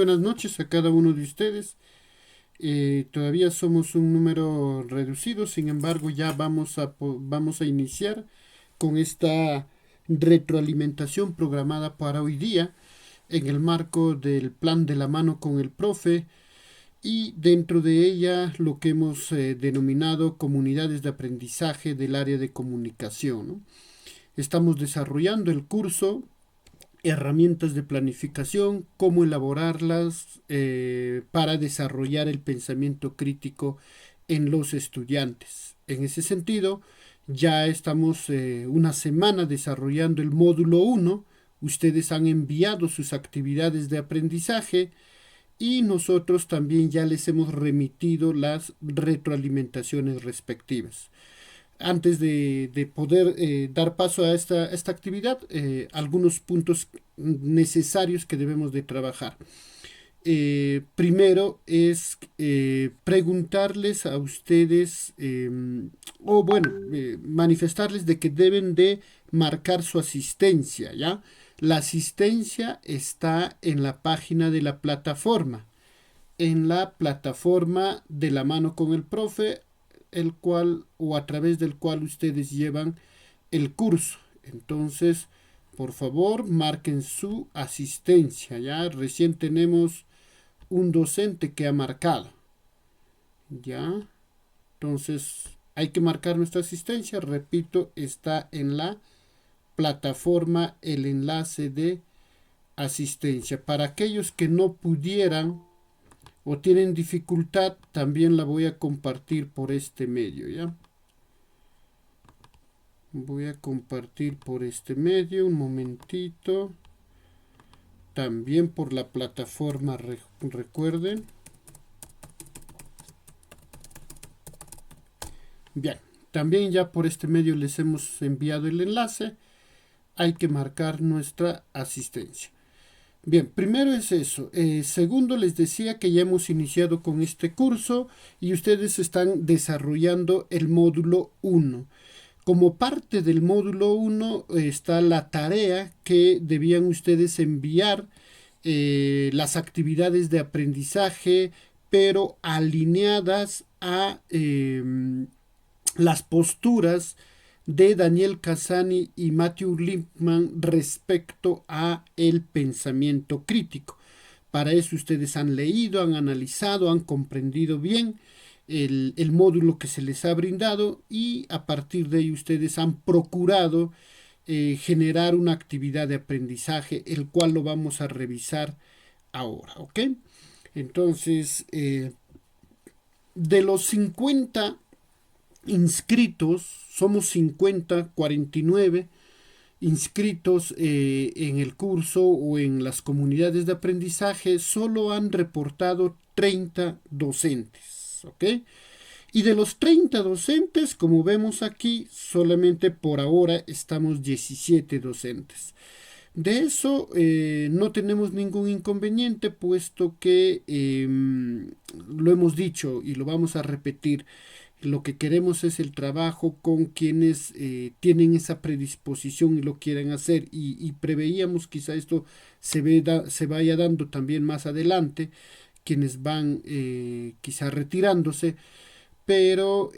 buenas noches a cada uno de ustedes. Todavía somos un número reducido, sin embargo ya vamos a iniciar con esta retroalimentación programada para hoy día en el marco del plan de la mano con el profe y dentro de ella lo que hemos denominado comunidades de aprendizaje del área de comunicación, ¿no? Estamos desarrollando el curso herramientas de planificación, cómo elaborarlas para desarrollar el pensamiento crítico en los estudiantes. En ese sentido, ya estamos una semana desarrollando el módulo uno. Ustedes han enviado sus actividades de aprendizaje y nosotros también ya les hemos remitido las retroalimentaciones respectivas. Antes de poder dar paso a esta actividad, algunos puntos necesarios que debemos de trabajar. Primero es preguntarles a ustedes, o bueno, manifestarles de que deben de marcar su asistencia, ¿ya? La asistencia está en la página de la plataforma, en la plataforma de la mano con el profe, el cual o a través del cual ustedes llevan el curso. Entonces, por favor, marquen su asistencia. Ya recién tenemos un docente que ha marcado. Ya. Entonces, hay que marcar nuestra asistencia. Repito, está en la plataforma el enlace de asistencia. Para aquellos que no pudieran o tienen dificultad, también la voy a compartir por este medio, ¿ya? Voy a compartir por este medio, un momentito. También por la plataforma, recuerden. Bien, también ya por este medio les hemos enviado el enlace. Hay que marcar nuestra asistencia. Bien, primero es eso. Segundo, les decía que ya hemos iniciado con este curso y ustedes están desarrollando el módulo uno. Como parte del módulo uno está la tarea que debían ustedes enviar las actividades de aprendizaje, pero alineadas a las posturas de Daniel Cassani y Matthew Lipman respecto a el pensamiento crítico. Para eso ustedes han leído, han analizado, han comprendido bien el módulo que se les ha brindado y a partir de ello ustedes han procurado generar una actividad de aprendizaje, el cual lo vamos a revisar ahora, ¿ok? Entonces, de los 50 inscritos, somos 50, 49 inscritos en el curso o en las comunidades de aprendizaje, solo han reportado 30 docentes, ¿ok? Y de los 30 docentes, como vemos aquí, solamente por ahora estamos 17 docentes. De eso no tenemos ningún inconveniente, puesto que lo hemos dicho y lo vamos a repetir. Lo que queremos es el trabajo con quienes tienen esa predisposición y lo quieren hacer. Y preveíamos quizá esto se vaya dando también más adelante, quienes van quizá retirándose, pero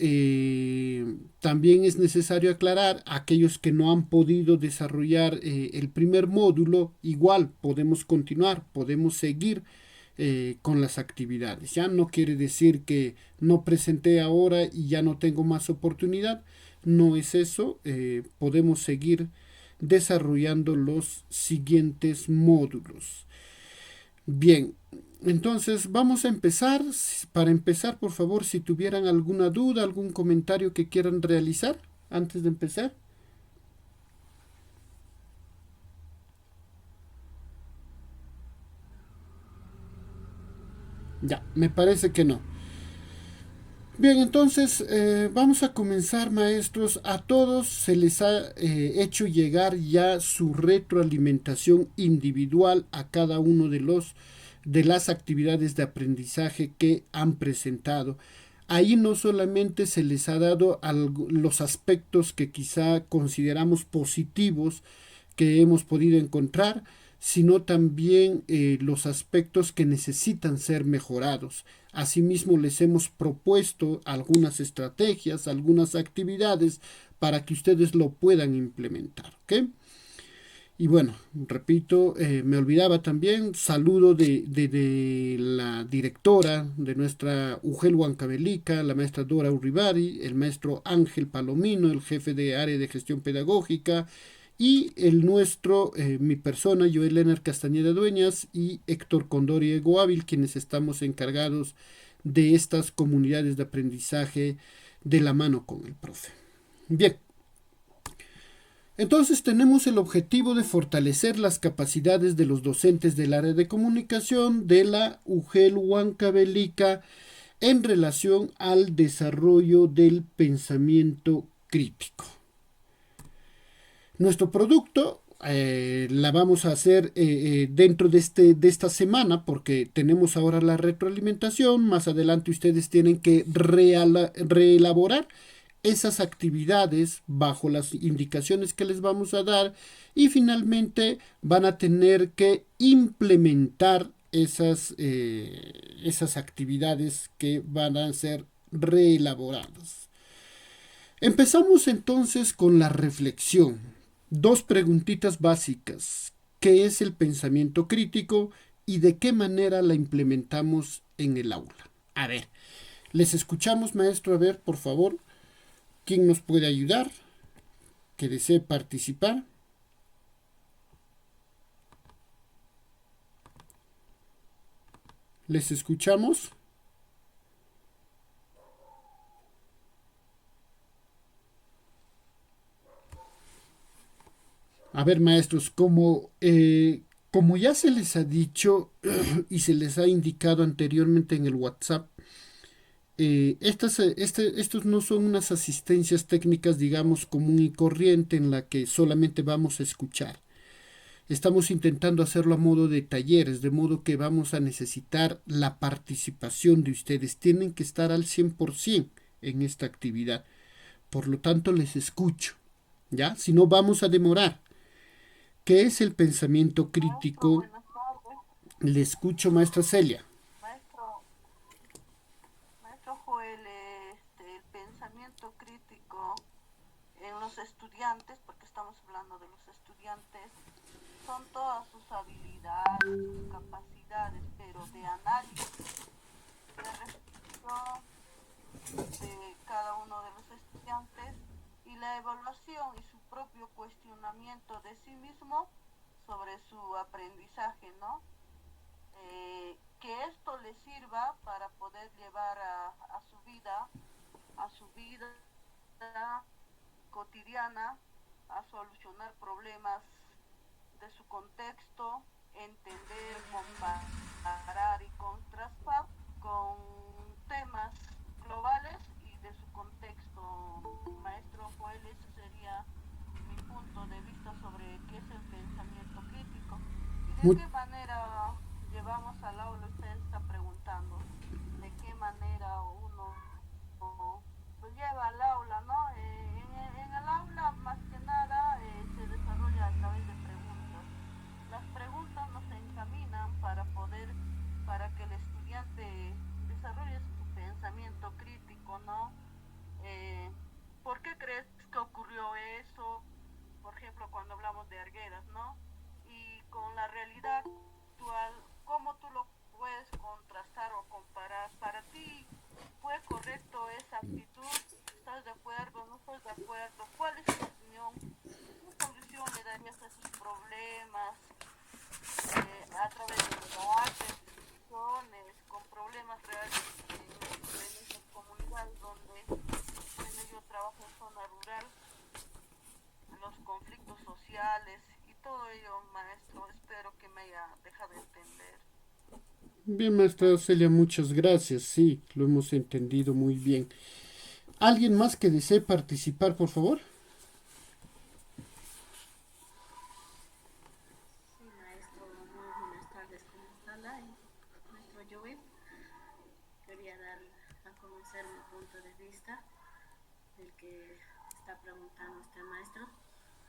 también es necesario aclarar a aquellos que no han podido desarrollar el primer módulo, igual podemos continuar, podemos seguir con las actividades. Ya no quiere decir que no presenté ahora y ya no tengo más oportunidad, no es eso, podemos seguir desarrollando los siguientes módulos. Bien, entonces vamos a empezar. Para empezar, por favor, si tuvieran alguna duda, algún comentario que quieran realizar antes de empezar. Ya, me parece que no. Bien, entonces vamos a comenzar, maestros. A todos se les ha hecho llegar ya su retroalimentación individual a cada uno de las actividades de aprendizaje que han presentado. Ahí no solamente se les ha dado los aspectos que quizá consideramos positivos que hemos podido encontrar, sino también los aspectos que necesitan ser mejorados. Asimismo, les hemos propuesto algunas estrategias, algunas actividades para que ustedes lo puedan implementar. ¿Ok? Y bueno, repito, me olvidaba también, saludo de la directora de nuestra UGEL Huancavelica, la maestra Dora Urribari, el maestro Ángel Palomino, el jefe de área de gestión pedagógica, y el nuestro, mi persona, Joel Leonard Castañeda Dueñas y Héctor Condori Egoávil, quienes estamos encargados de estas comunidades de aprendizaje de la mano con el profe. Bien. Entonces tenemos el objetivo de fortalecer las capacidades de los docentes del área de comunicación de la UGEL Huancavelica en relación al desarrollo del pensamiento crítico. Nuestro producto la vamos a hacer dentro de esta semana porque tenemos ahora la retroalimentación. Más adelante ustedes tienen que reelaborar esas actividades bajo las indicaciones que les vamos a dar y finalmente van a tener que implementar esas actividades que van a ser reelaboradas. Empezamos entonces con la reflexión. Dos preguntitas básicas. ¿Qué es el pensamiento crítico y de qué manera la implementamos en el aula? A ver, les escuchamos, maestro. A ver, por favor, ¿quién nos puede ayudar? Que desee participar. Les escuchamos. A ver, maestros, como ya se les ha dicho y se les ha indicado anteriormente en el WhatsApp, estos no son unas asistencias técnicas, digamos, común y corriente en la que solamente vamos a escuchar. Estamos intentando hacerlo a modo de talleres, de modo que vamos a necesitar la participación de ustedes. Tienen que estar al 100% en esta actividad. Por lo tanto, les escucho. ¿Ya? Si no, vamos a demorar. ¿Qué es el pensamiento Maestro, crítico? buenas tardes. Le escucho, maestra Celia. Maestro, maestro Joel, el pensamiento crítico en los estudiantes, porque estamos hablando de los estudiantes, son todas sus habilidades, sus capacidades, pero de análisis, de reflexión de cada uno de los estudiantes y la evaluación y su propio cuestionamiento de sí mismo sobre su aprendizaje, ¿no? Que esto le sirva para poder llevar a su vida cotidiana, a solucionar problemas de su contexto, entender, comparar y contrastar con temas globales y de su contexto. Maestro Joel, ese sería mi punto de vista sobre qué es el pensamiento crítico y de Mu- qué manera llevamos al aula. Usted está preguntando de qué manera uno lo lleva al aula, ¿no? En el aula más que nada se desarrolla a través de preguntas. Las preguntas nos encaminan para que el estudiante desarrolle su pensamiento crítico, ¿no? Eh, ¿Por qué crees que ocurrió eso? Por ejemplo, cuando hablamos de Arguedas, ¿no? Y con la realidad actual, ¿cómo tú lo puedes contrastar o comparar? Para ti, ¿fue correcto esa actitud? ¿Estás de acuerdo? ¿No estás de acuerdo? ¿Cuál es tu opinión? ¿Qué solución le darías a esos problemas a través de debates, discusiones, con problemas reales en nuestras comunidades donde, bueno, yo trabajo en zona rural, los conflictos sociales y todo ello, maestro? Espero que me haya dejado entender. Bien, maestra Celia, muchas gracias. Sí, lo hemos entendido muy bien. ¿Alguien más que desee participar, por favor? Sí, maestro, muy buenas tardes. ¿Cómo está maestro Joey? Quería dar a conocer mi punto de vista del que está preguntando este maestro,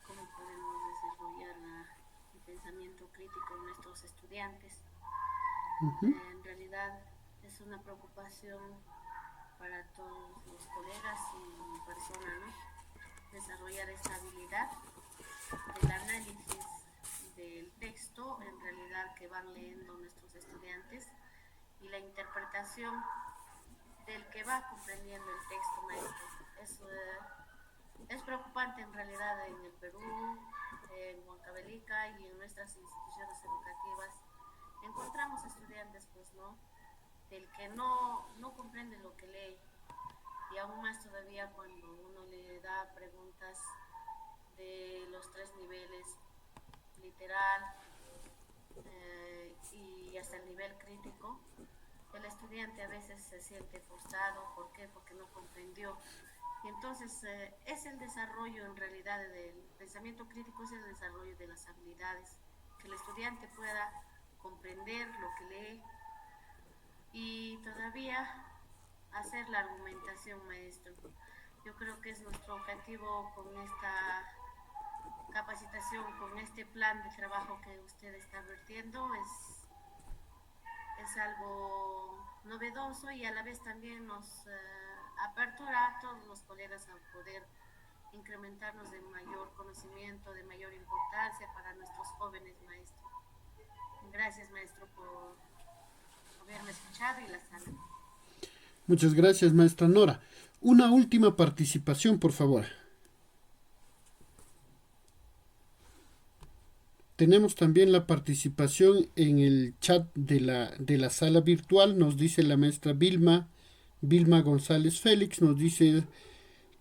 cómo podemos desarrollar la pensamiento crítico en nuestros estudiantes. Ujú. En realidad es una preocupación para todos los colegas y personas, ¿no? Desarrollar esta habilidad del análisis del texto en realidad que van leyendo nuestros estudiantes y la interpretación del que va comprendiendo el texto, maestro. Es preocupante en realidad en el Perú, en Huancavelica y en nuestras instituciones educativas. Encontramos estudiantes, pues, ¿no? Del que no comprende lo que lee. Y aún más todavía cuando uno le da preguntas de los 3 niveles, literal y hasta el nivel crítico, el estudiante a veces se siente frustrado. ¿Por qué? Porque no comprendió. Y entonces es el desarrollo en realidad del pensamiento crítico, es el desarrollo de las habilidades, que el estudiante pueda comprender lo que lee y todavía hacer la argumentación, maestro. Yo creo que es nuestro objetivo con esta capacitación, con este plan de trabajo que usted está vertiendo, es algo novedoso y a la vez también nos apertura a todos los colegas a poder incrementarnos de mayor conocimiento, de mayor importancia para nuestros jóvenes, maestro. Gracias, maestro, por haberme escuchado y la sala. Muchas gracias, maestra Nora. Una última participación, por favor. Tenemos también la participación en el chat de la sala virtual. Nos dice la maestra Vilma González Félix, nos dice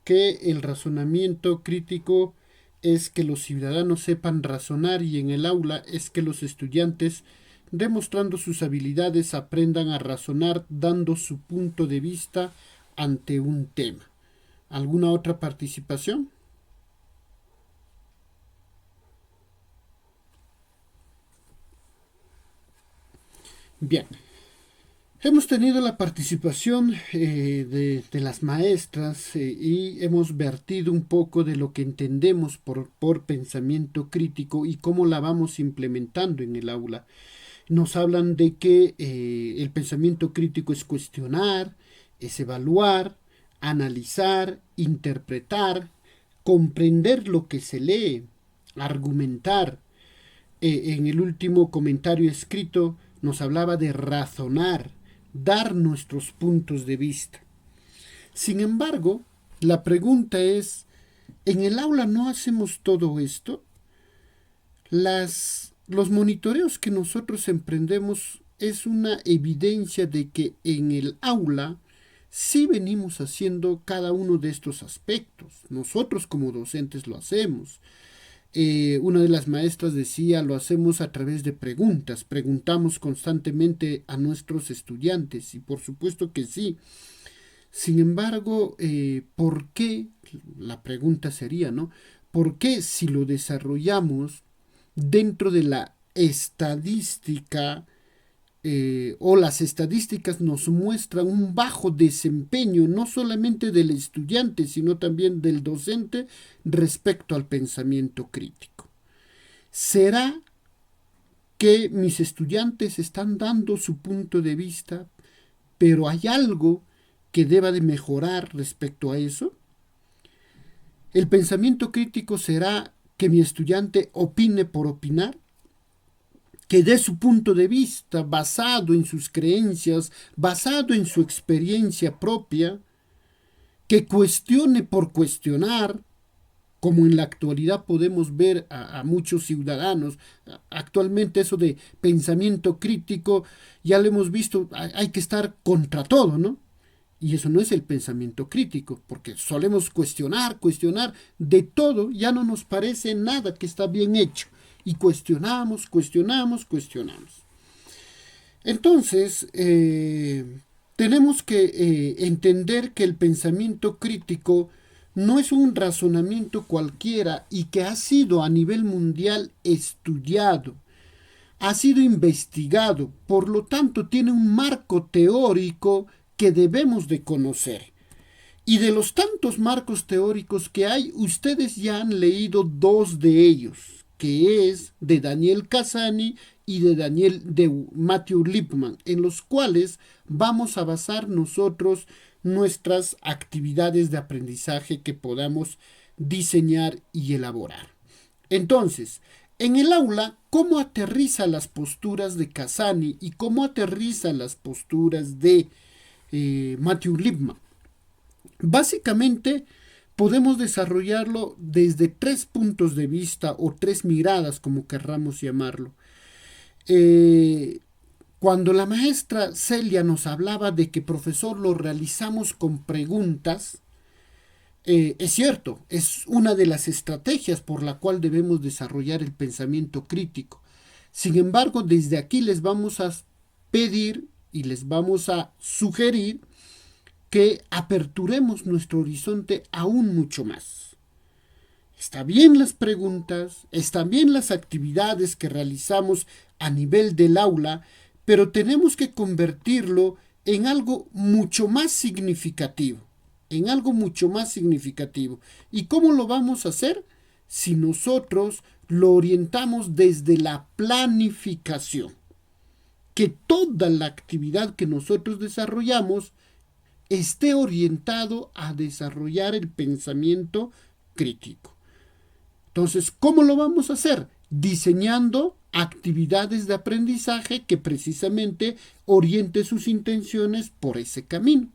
que el razonamiento crítico es que los ciudadanos sepan razonar y en el aula es que los estudiantes, demostrando sus habilidades, aprendan a razonar dando su punto de vista ante un tema. ¿Alguna otra participación? Bien, hemos tenido la participación de las maestras y hemos vertido un poco de lo que entendemos por pensamiento crítico y cómo la vamos implementando en el aula. Nos hablan de que el pensamiento crítico es cuestionar, es evaluar, analizar, interpretar, comprender lo que se lee, argumentar. En el último comentario escrito nos hablaba de razonar, dar nuestros puntos de vista. Sin embargo, la pregunta es, ¿en el aula no hacemos todo esto? Los monitoreos que nosotros emprendemos es una evidencia de que en el aula sí venimos haciendo cada uno de estos aspectos. Nosotros como docentes lo hacemos. Una de las maestras decía, lo hacemos a través de preguntas, preguntamos constantemente a nuestros estudiantes y por supuesto que sí. Sin embargo, ¿por qué? La pregunta sería, ¿no? ¿Por qué si lo desarrollamos dentro de la estadística o las estadísticas nos muestran un bajo desempeño no solamente del estudiante, sino también del docente respecto al pensamiento crítico? ¿Será que mis estudiantes están dando su punto de vista, pero hay algo que deba de mejorar respecto a eso? ¿El pensamiento crítico será que mi estudiante opine por opinar? Que dé su punto de vista basado en sus creencias, basado en su experiencia propia, que cuestione por cuestionar, como en la actualidad podemos ver a muchos ciudadanos. Actualmente eso de pensamiento crítico, ya lo hemos visto, hay que estar contra todo, ¿no? Y eso no es el pensamiento crítico, porque solemos cuestionar de todo, ya no nos parece nada que está bien hecho. Y cuestionamos. Entonces, tenemos que entender que el pensamiento crítico no es un razonamiento cualquiera y que ha sido a nivel mundial estudiado, ha sido investigado, por lo tanto tiene un marco teórico que debemos de conocer. Y de los tantos marcos teóricos que hay, ustedes ya han leído 2 de ellos, que es de Daniel Cassani y de Matthew Lipman, en los cuales vamos a basar nosotros nuestras actividades de aprendizaje que podamos diseñar y elaborar. Entonces, en el aula, ¿cómo aterriza las posturas de Cassani y cómo aterriza las posturas de Matthew Lipman? Básicamente, podemos desarrollarlo desde 3 puntos de vista o 3 miradas, como querramos llamarlo. Cuando la maestra Celia nos hablaba de que, profesor, lo realizamos con preguntas, es cierto, es una de las estrategias por la cual debemos desarrollar el pensamiento crítico. Sin embargo, desde aquí les vamos a pedir y les vamos a sugerir que aperturemos nuestro horizonte aún mucho más. Está bien las preguntas, están bien las actividades que realizamos a nivel del aula, pero tenemos que convertirlo en algo mucho más significativo. ¿Y cómo lo vamos a hacer? Si nosotros lo orientamos desde la planificación. Que toda la actividad que nosotros desarrollamos esté orientado a desarrollar el pensamiento crítico. Entonces, ¿cómo lo vamos a hacer? Diseñando actividades de aprendizaje que precisamente oriente sus intenciones por ese camino.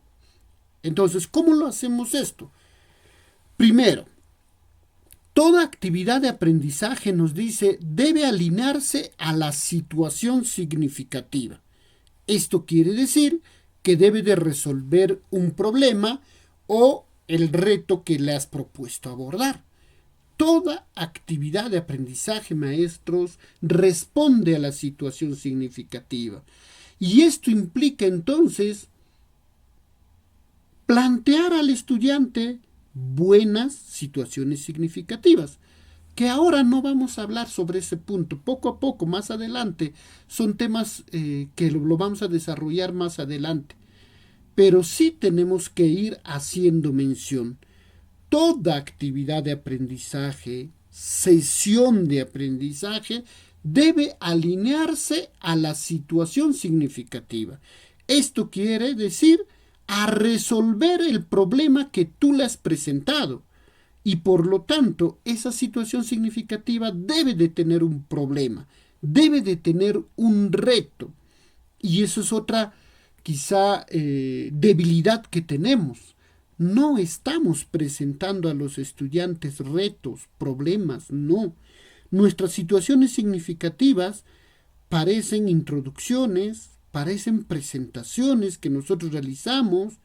Entonces, ¿cómo lo hacemos esto? Primero, toda actividad de aprendizaje, nos dice, debe alinearse a la situación significativa. Esto quiere decir que debe de resolver un problema o el reto que le has propuesto abordar. Toda actividad de aprendizaje, maestros, responde a la situación significativa. Y esto implica entonces plantear al estudiante buenas situaciones significativas, que ahora no vamos a hablar sobre ese punto. Poco a poco, más adelante, son temas que lo vamos a desarrollar más adelante. Pero sí tenemos que ir haciendo mención. Toda actividad de aprendizaje, sesión de aprendizaje, debe alinearse a la situación significativa. Esto quiere decir a resolver el problema que tú le has presentado. Y por lo tanto, esa situación significativa debe de tener un problema, debe de tener un reto. Y eso es otra, quizá, debilidad que tenemos. No estamos presentando a los estudiantes retos, problemas, no. Nuestras situaciones significativas parecen introducciones, parecen presentaciones que nosotros realizamos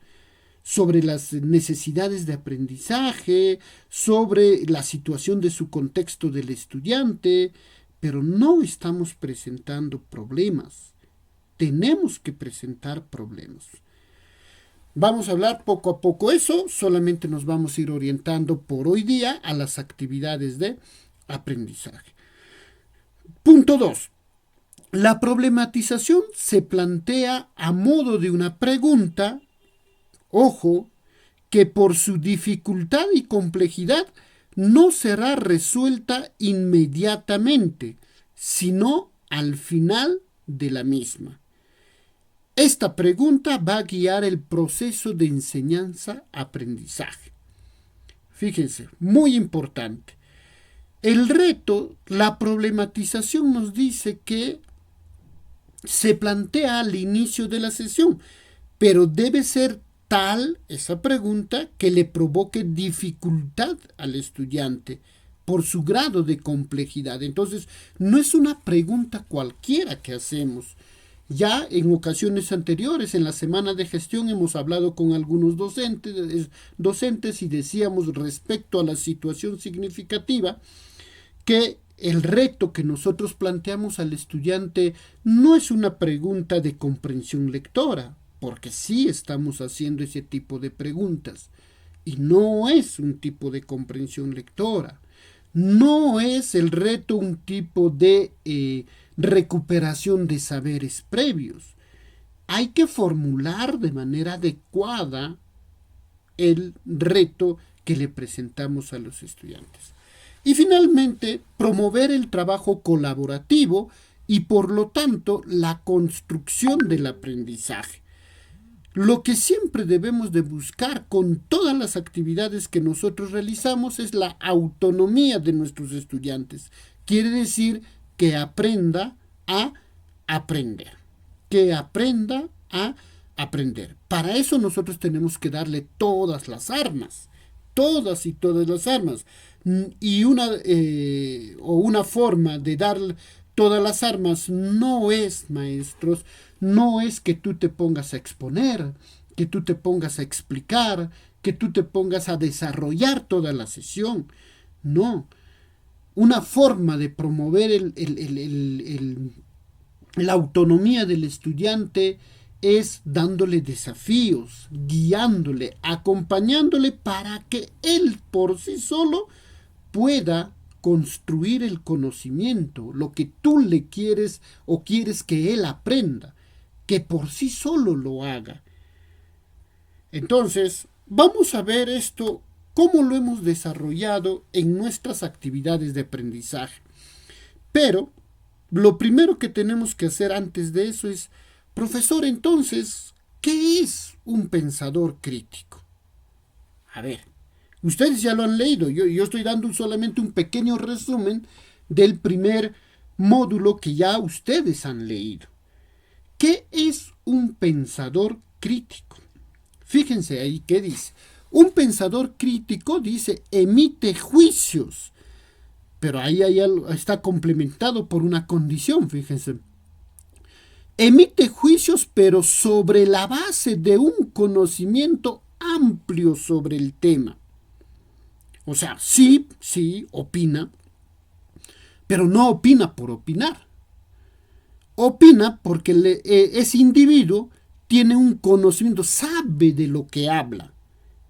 sobre las necesidades de aprendizaje, sobre la situación de su contexto del estudiante, pero no estamos presentando problemas. Tenemos que presentar problemas. Vamos a hablar poco a poco eso, solamente nos vamos a ir orientando por hoy día a las actividades de aprendizaje. Punto 2. La problematización se plantea a modo de una pregunta, ojo, que por su dificultad y complejidad no será resuelta inmediatamente, sino al final de la misma. Esta pregunta va a guiar el proceso de enseñanza-aprendizaje. Fíjense, muy importante. El reto, la problematización nos dice que se plantea al inicio de la sesión, pero debe ser tal esa pregunta que le provoque dificultad al estudiante por su grado de complejidad. Entonces, no es una pregunta cualquiera que hacemos. Ya en ocasiones anteriores, en la semana de gestión, hemos hablado con algunos docentes y decíamos respecto a la situación significativa que el reto que nosotros planteamos al estudiante no es una pregunta de comprensión lectora, porque sí estamos haciendo ese tipo de preguntas, y no es un tipo de comprensión lectora. No es el reto un tipo de recuperación de saberes previos. Hay que formular de manera adecuada el reto que le presentamos a los estudiantes. Y finalmente, promover el trabajo colaborativo y por lo tanto la construcción del aprendizaje. Lo que siempre debemos de buscar con todas las actividades que nosotros realizamos es la autonomía de nuestros estudiantes. Quiere decir que aprenda a aprender. Que aprenda a aprender. Para eso nosotros tenemos que darle todas las armas. Todas y todas las armas. Y una forma de dar todas las armas no es, maestros, no es que tú te pongas a exponer, que tú te pongas a explicar, que tú te pongas a desarrollar toda la sesión. No. Una forma de promover la autonomía del estudiante es dándole desafíos, guiándole, acompañándole para que él por sí solo pueda construir el conocimiento, lo que tú le quieres o quieres que él aprenda, que por sí solo lo haga. Entonces, vamos a ver esto, cómo lo hemos desarrollado en nuestras actividades de aprendizaje. Pero, lo primero que tenemos que hacer antes de eso es, profesor, entonces, ¿qué es un pensador crítico? A ver, ustedes ya lo han leído, yo estoy dando solamente un pequeño resumen del primer módulo que ya ustedes han leído. ¿Qué es un pensador crítico? Fíjense ahí qué dice. Un pensador crítico dice, emite juicios, pero ahí está complementado por una condición, fíjense. Emite juicios, pero sobre la base de un conocimiento amplio sobre el tema. O sea, sí, opina, pero no opina por opinar. Opina porque ese individuo tiene un conocimiento, sabe de lo que habla,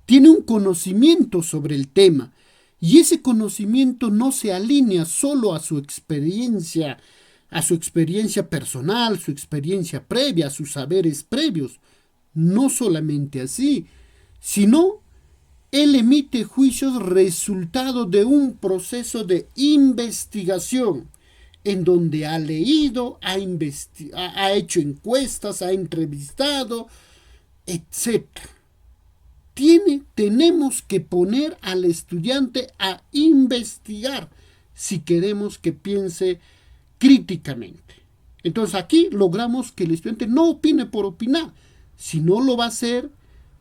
tiene un conocimiento sobre el tema, y ese conocimiento no se alinea solo a su experiencia personal, su experiencia previa, a sus saberes previos. No solamente así, sino él emite juicios resultado de un proceso de investigación en donde ha leído, ha hecho encuestas, ha entrevistado, etc. Tenemos que poner al estudiante a investigar si queremos que piense críticamente. Entonces aquí logramos que el estudiante no opine por opinar, sino lo va a hacer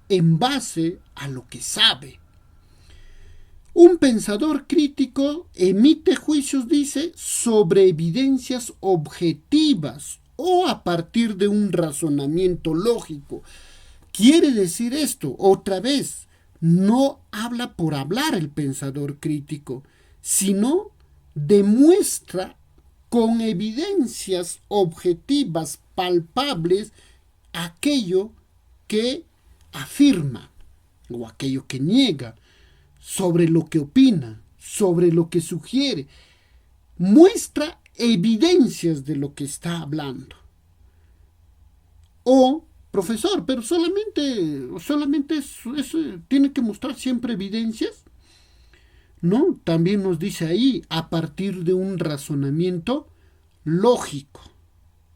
en base a lo que sabe. Un pensador crítico emite juicios, dice, sobre evidencias objetivas o a partir de un razonamiento lógico. Quiere decir esto, otra vez, no habla por hablar el pensador crítico, sino demuestra con evidencias objetivas, palpables, aquello que afirma o aquello que niega, sobre lo que opina, sobre lo que sugiere. Muestra evidencias de lo que está hablando. O, profesor, pero solamente eso tiene que mostrar siempre evidencias. No, también nos dice ahí, a partir de un razonamiento lógico.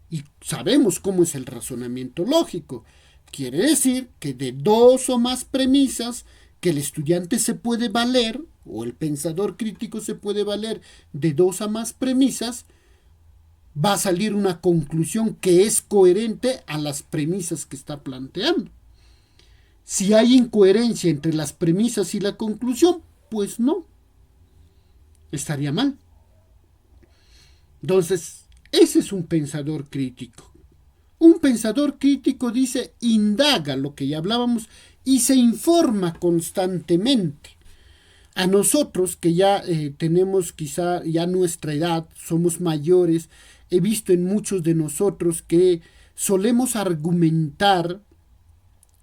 Y sabemos cómo es el razonamiento lógico. Quiere decir que de dos o más premisas que el estudiante se puede valer, o el pensador crítico se puede valer de dos a más premisas, va a salir una conclusión que es coherente a las premisas que está planteando. Si hay incoherencia entre las premisas y la conclusión, pues no, estaría mal. Entonces, ese es un pensador crítico. Un pensador crítico dice, indaga lo que ya hablábamos y se informa constantemente. A nosotros que ya tenemos quizá ya nuestra edad, somos mayores, he visto en muchos de nosotros que solemos argumentar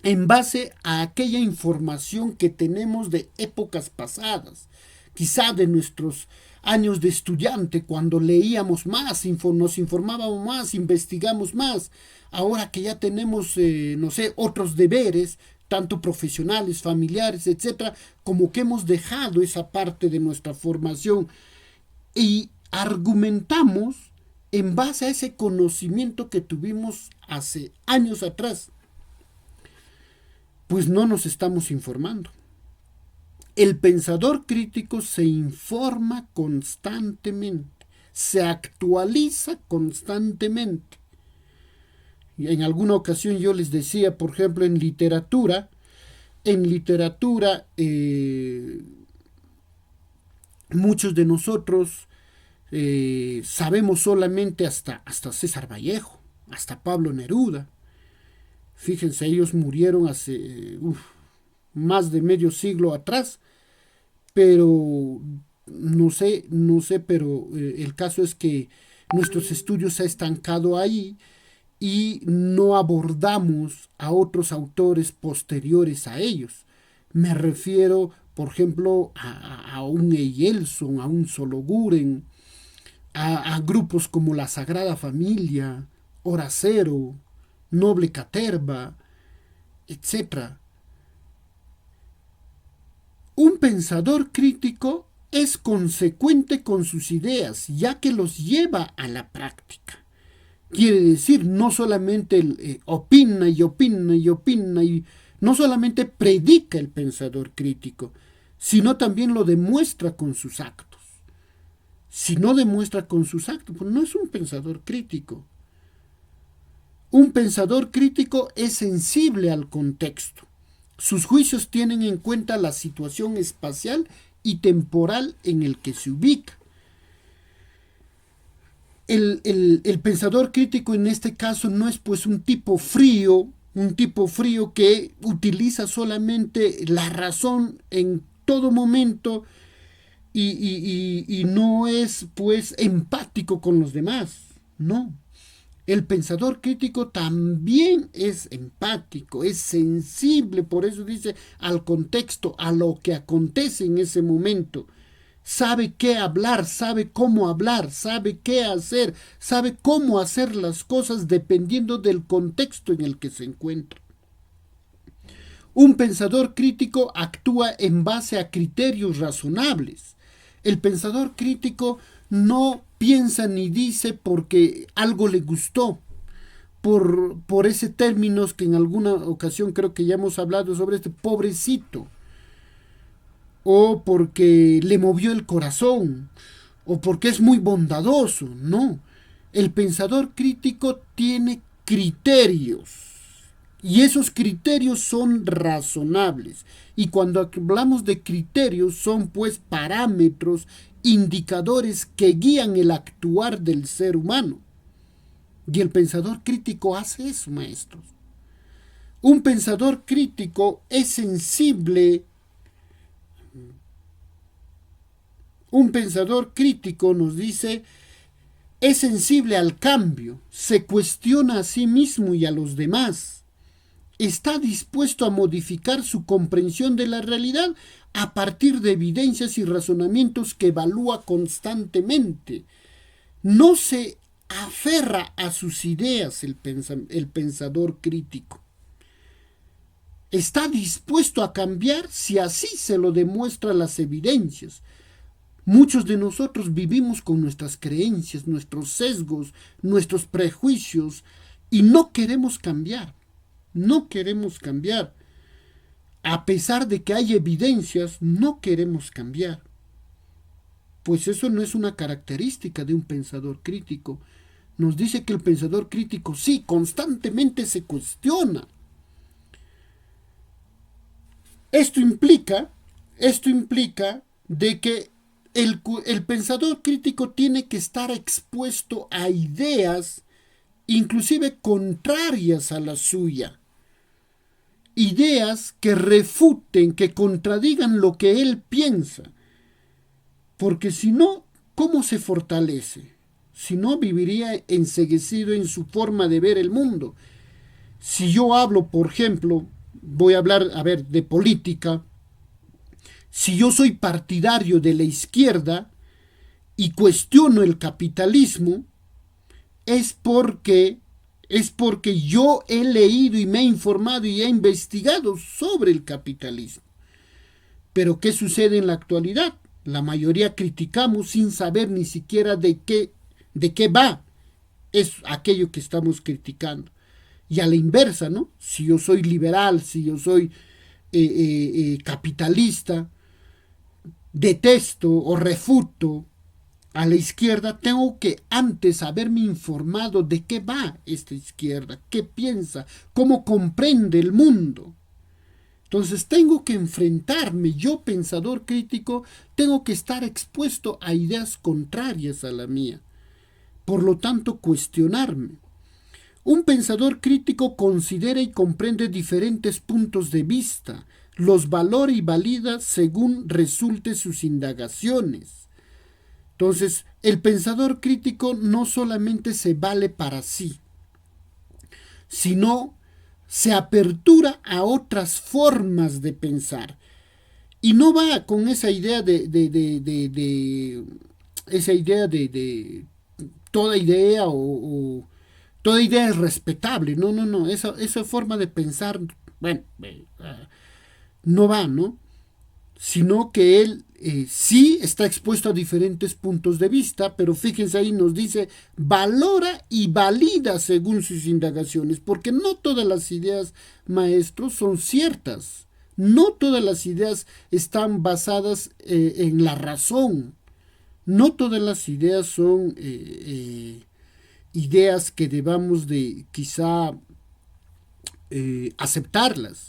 en base a aquella información que tenemos de épocas pasadas, quizá de nuestros años de estudiante, cuando leíamos más, nos informábamos más, investigamos más. Ahora que ya tenemos, otros deberes, tanto profesionales, familiares, etcétera, como que hemos dejado esa parte de nuestra formación y argumentamos en base a ese conocimiento que tuvimos hace años atrás. Pues no nos estamos informando. El pensador crítico se informa constantemente, se actualiza constantemente. Y en alguna ocasión yo les decía, por ejemplo, en literatura, muchos de nosotros sabemos solamente hasta César Vallejo, hasta Pablo Neruda. Fíjense, ellos murieron hace más de medio siglo atrás, pero no sé, pero el caso es que nuestros estudios se han estancado ahí y no abordamos a otros autores posteriores a ellos. Me refiero, por ejemplo, a un Eyelson, a un Sologuren, a grupos como la Sagrada Familia, Horacero, Noble Caterva, etc. Un pensador crítico es consecuente con sus ideas, ya que los lleva a la práctica. Quiere decir, no solamente opina y opina y opina, y no solamente predica el pensador crítico, sino también lo demuestra con sus actos. Si no demuestra con sus actos, pues no es un pensador crítico. Un pensador crítico es sensible al contexto. Sus juicios tienen en cuenta la situación espacial y temporal en el que se ubica. El pensador crítico en este caso no es pues un tipo frío que utiliza solamente la razón en todo momento y no es pues empático con los demás. No. El pensador crítico también es empático, es sensible, por eso dice, al contexto, a lo que acontece en ese momento. Sabe qué hablar, sabe qué hacer, sabe cómo hacer las cosas dependiendo del contexto en el que se encuentra. Un pensador crítico actúa en base a criterios razonables. El pensador crítico no piensa ni dice porque algo le gustó, por ese término que en alguna ocasión creo que ya hemos hablado sobre este pobrecito, o porque le movió el corazón, o porque es muy bondadoso. No, el pensador crítico tiene criterios, y esos criterios son razonables. Y cuando hablamos de criterios son pues parámetros, indicadores que guían el actuar del ser humano. Y el pensador crítico hace eso, maestros. Un pensador crítico es sensible. Un pensador crítico, nos dice, es sensible al cambio, se cuestiona a sí mismo y a los demás. Está dispuesto a modificar su comprensión de la realidad a partir de evidencias y razonamientos que evalúa constantemente. No se aferra a sus ideas el pensador crítico. Está dispuesto a cambiar si así se lo demuestran las evidencias. Muchos de nosotros vivimos con nuestras creencias, nuestros sesgos, nuestros prejuicios y no queremos cambiar. No queremos cambiar. A pesar de que hay evidencias, no queremos cambiar. Pues eso no es una característica de un pensador crítico. Nos dice que el pensador crítico sí, constantemente se cuestiona. Esto implica de que el pensador crítico tiene que estar expuesto a ideas, inclusive contrarias a la suya. Ideas que refuten, que contradigan lo que él piensa. Porque si no, ¿cómo se fortalece? Si no, viviría enceguecido en su forma de ver el mundo. Si yo hablo, por ejemplo, voy a hablar, de política. Si yo soy partidario de la izquierda y cuestiono el capitalismo, es porque es porque yo he leído y me he informado y he investigado sobre el capitalismo. Pero ¿qué sucede en la actualidad? La mayoría criticamos sin saber ni siquiera de qué va es aquello que estamos criticando. Y a la inversa, ¿no? Si yo soy liberal, si yo soy capitalista, detesto o refuto a la izquierda, tengo que antes haberme informado de qué va esta izquierda, qué piensa, cómo comprende el mundo. Entonces tengo que enfrentarme, yo pensador crítico, tengo que estar expuesto a ideas contrarias a la mía. Por lo tanto, cuestionarme. Un pensador crítico considera y comprende diferentes puntos de vista, los valora y valida según resulte sus indagaciones. Entonces, el pensador crítico no solamente se vale para sí, sino se apertura a otras formas de pensar. Y no va con esa idea de toda idea o toda idea es respetable. No, no, no. Esa forma de pensar, bueno, no va, ¿no? Sino que él sí está expuesto a diferentes puntos de vista, pero fíjense ahí nos dice, valora y valida según sus indagaciones, porque no todas las ideas, maestros, son ciertas. No todas las ideas están basadas en la razón. No todas las ideas son ideas que debamos de quizá aceptarlas.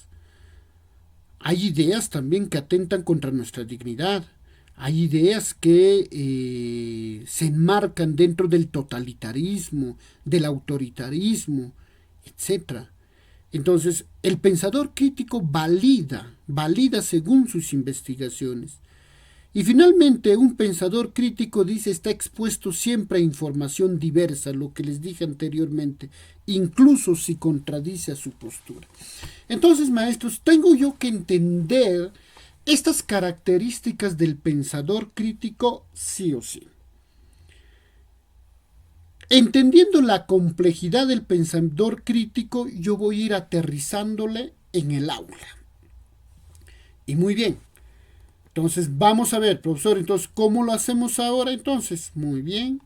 Hay ideas también que atentan contra nuestra dignidad. Hay ideas que se enmarcan dentro del totalitarismo, del autoritarismo, etc. Entonces, el pensador crítico valida según sus investigaciones. Y finalmente, un pensador crítico dice está expuesto siempre a información diversa, lo que les dije anteriormente, incluso si contradice a su postura. Entonces, maestros, tengo yo que entender estas características del pensador crítico sí o sí. Entendiendo la complejidad del pensador crítico, yo voy a ir aterrizándole en el aula. Y muy bien. Entonces, vamos a ver, profesor, entonces, ¿cómo lo hacemos ahora entonces? Muy bien.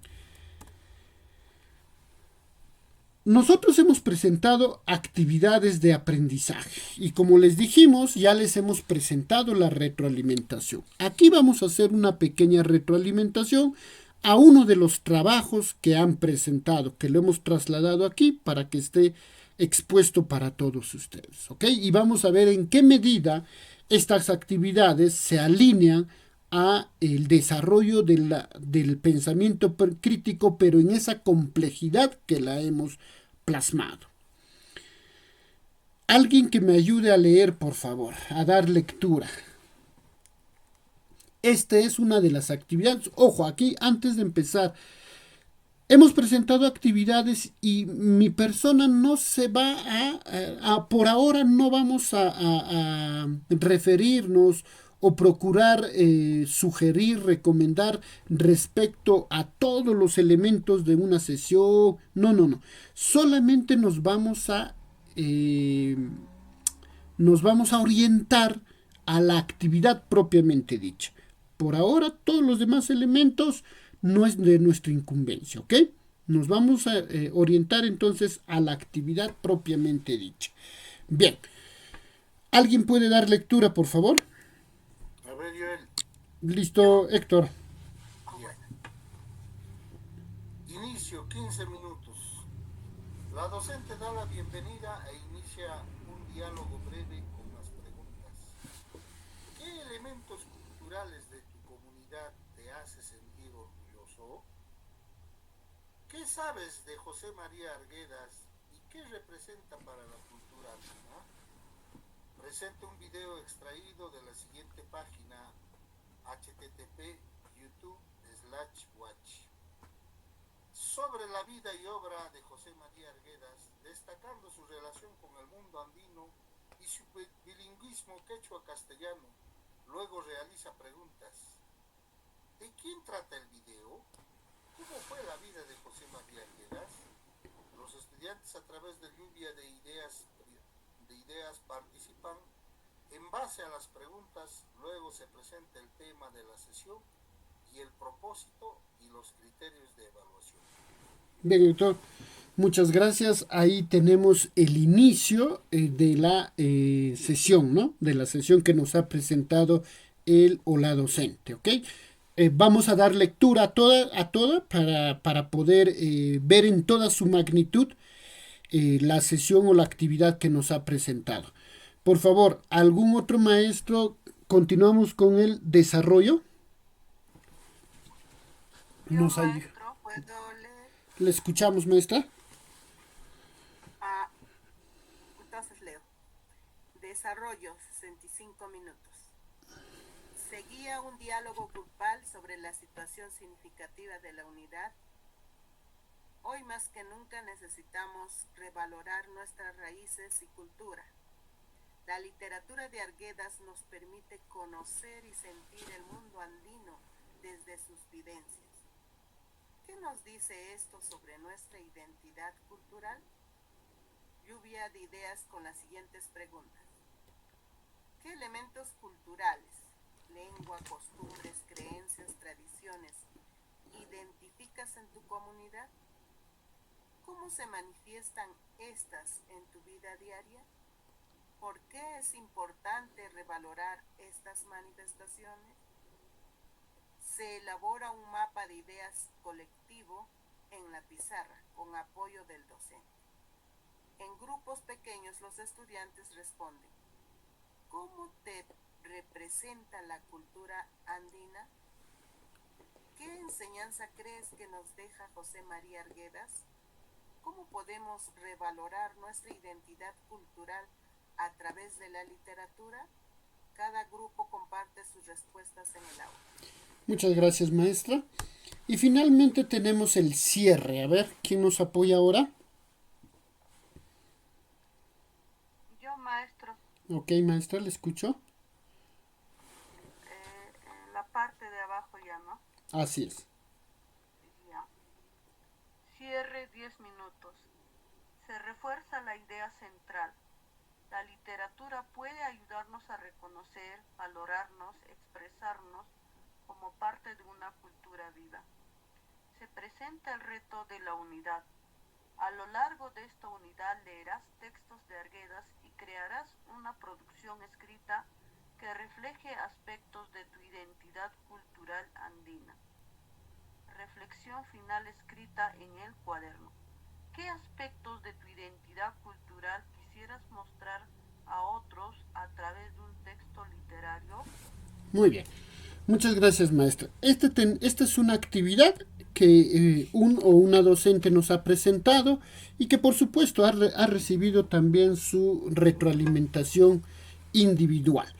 Nosotros hemos presentado actividades de aprendizaje y como les dijimos, ya les hemos presentado la retroalimentación. Aquí vamos a hacer una pequeña retroalimentación a uno de los trabajos que han presentado, que lo hemos trasladado aquí para que esté expuesto para todos ustedes, ¿ok? Y vamos a ver en qué medida estas actividades se alinean a el desarrollo del pensamiento crítico, pero en esa complejidad que la hemos plasmado. Alguien que me ayude a leer, por favor, a dar lectura. Esta es una de las actividades. Ojo, aquí antes de empezar, hemos presentado actividades y mi persona no se va por ahora no vamos a referirnos o procurar sugerir, recomendar respecto a todos los elementos de una sesión. No, no, no. Solamente nos vamos a orientar a la actividad propiamente dicha. Por ahora, todos los demás elementos no es de nuestra incumbencia, ¿ok? Nos vamos a orientar entonces a la actividad propiamente dicha. Bien. ¿Alguien puede dar lectura, por favor? A ver, Joel. Listo, Héctor. Inicio, 15 minutos. La docente da la bienvenida e inicia un diálogo breve con las preguntas. ¿Qué elementos culturales de tu comunidad te hace sentir orgulloso? ¿Qué sabes de José María Arguedas y qué representa para la cultura andina? Presenta un video extraído de la siguiente página http://youtube.com/watch sobre la vida y obra de José María Arguedas, destacando su relación con el mundo andino y su bilingüismo quechua-castellano. Luego realiza preguntas. ¿De quién trata el video? ¿Cómo fue la vida de José María Arguedas? Los estudiantes a través de lluvia de ideas participan. En base a las preguntas, luego se presenta el tema de la sesión y el propósito y los criterios de evaluación. Bien, doctor, muchas gracias. Ahí tenemos el inicio de la sesión, ¿no? De la sesión que nos ha presentado él o la docente, ¿ok? Vamos a dar lectura a toda para poder ver en toda su magnitud la sesión o la actividad que nos ha presentado. Por favor, ¿algún otro maestro? Continuamos con el desarrollo. Yo, Nos ayuda. maestro, puedo leer. ¿Le escuchamos, maestra? Entonces leo. Desarrollo, 65 minutos. Seguía un diálogo grupal sobre la situación significativa de la unidad. Hoy más que nunca necesitamos revalorar nuestras raíces y cultura. La literatura de Arguedas nos permite conocer y sentir el mundo andino desde sus vivencias. ¿Qué nos dice esto sobre nuestra identidad cultural? Lluvia de ideas con las siguientes preguntas. ¿Qué elementos culturales, lengua, costumbres, creencias, tradiciones, identificas en tu comunidad? ¿Cómo se manifiestan estas en tu vida diaria? ¿Por qué es importante revalorar estas manifestaciones? Se elabora un mapa de ideas colectivo en la pizarra con apoyo del docente. En grupos pequeños los estudiantes responden: ¿cómo te representa la cultura andina? ¿Qué enseñanza crees que nos deja José María Arguedas? ¿Cómo podemos revalorar nuestra identidad cultural a través de la literatura? Cada grupo comparte sus respuestas en el aula. Muchas gracias, maestra. Y finalmente tenemos el cierre. A ver, ¿quién nos apoya ahora? Yo, maestro, Ok, maestra, le escucho. en la parte de abajo ya, ¿no? Así es. Ya. Cierre 10 minutos. Se refuerza la idea central. La literatura puede ayudarnos a reconocer, valorarnos, expresarnos como parte de una cultura viva. Se presenta el reto de la unidad. A lo largo de esta unidad leerás textos de Arguedas y crearás una producción escrita que refleje aspectos de tu identidad cultural andina. Reflexión final escrita en el cuaderno. ¿Qué aspectos de tu identidad cultural quisieras mostrar a otros a través de un texto literario? Muy bien. Muchas gracias, maestra. Esta es una actividad que un o una docente nos ha presentado y que por supuesto ha recibido también su retroalimentación individual.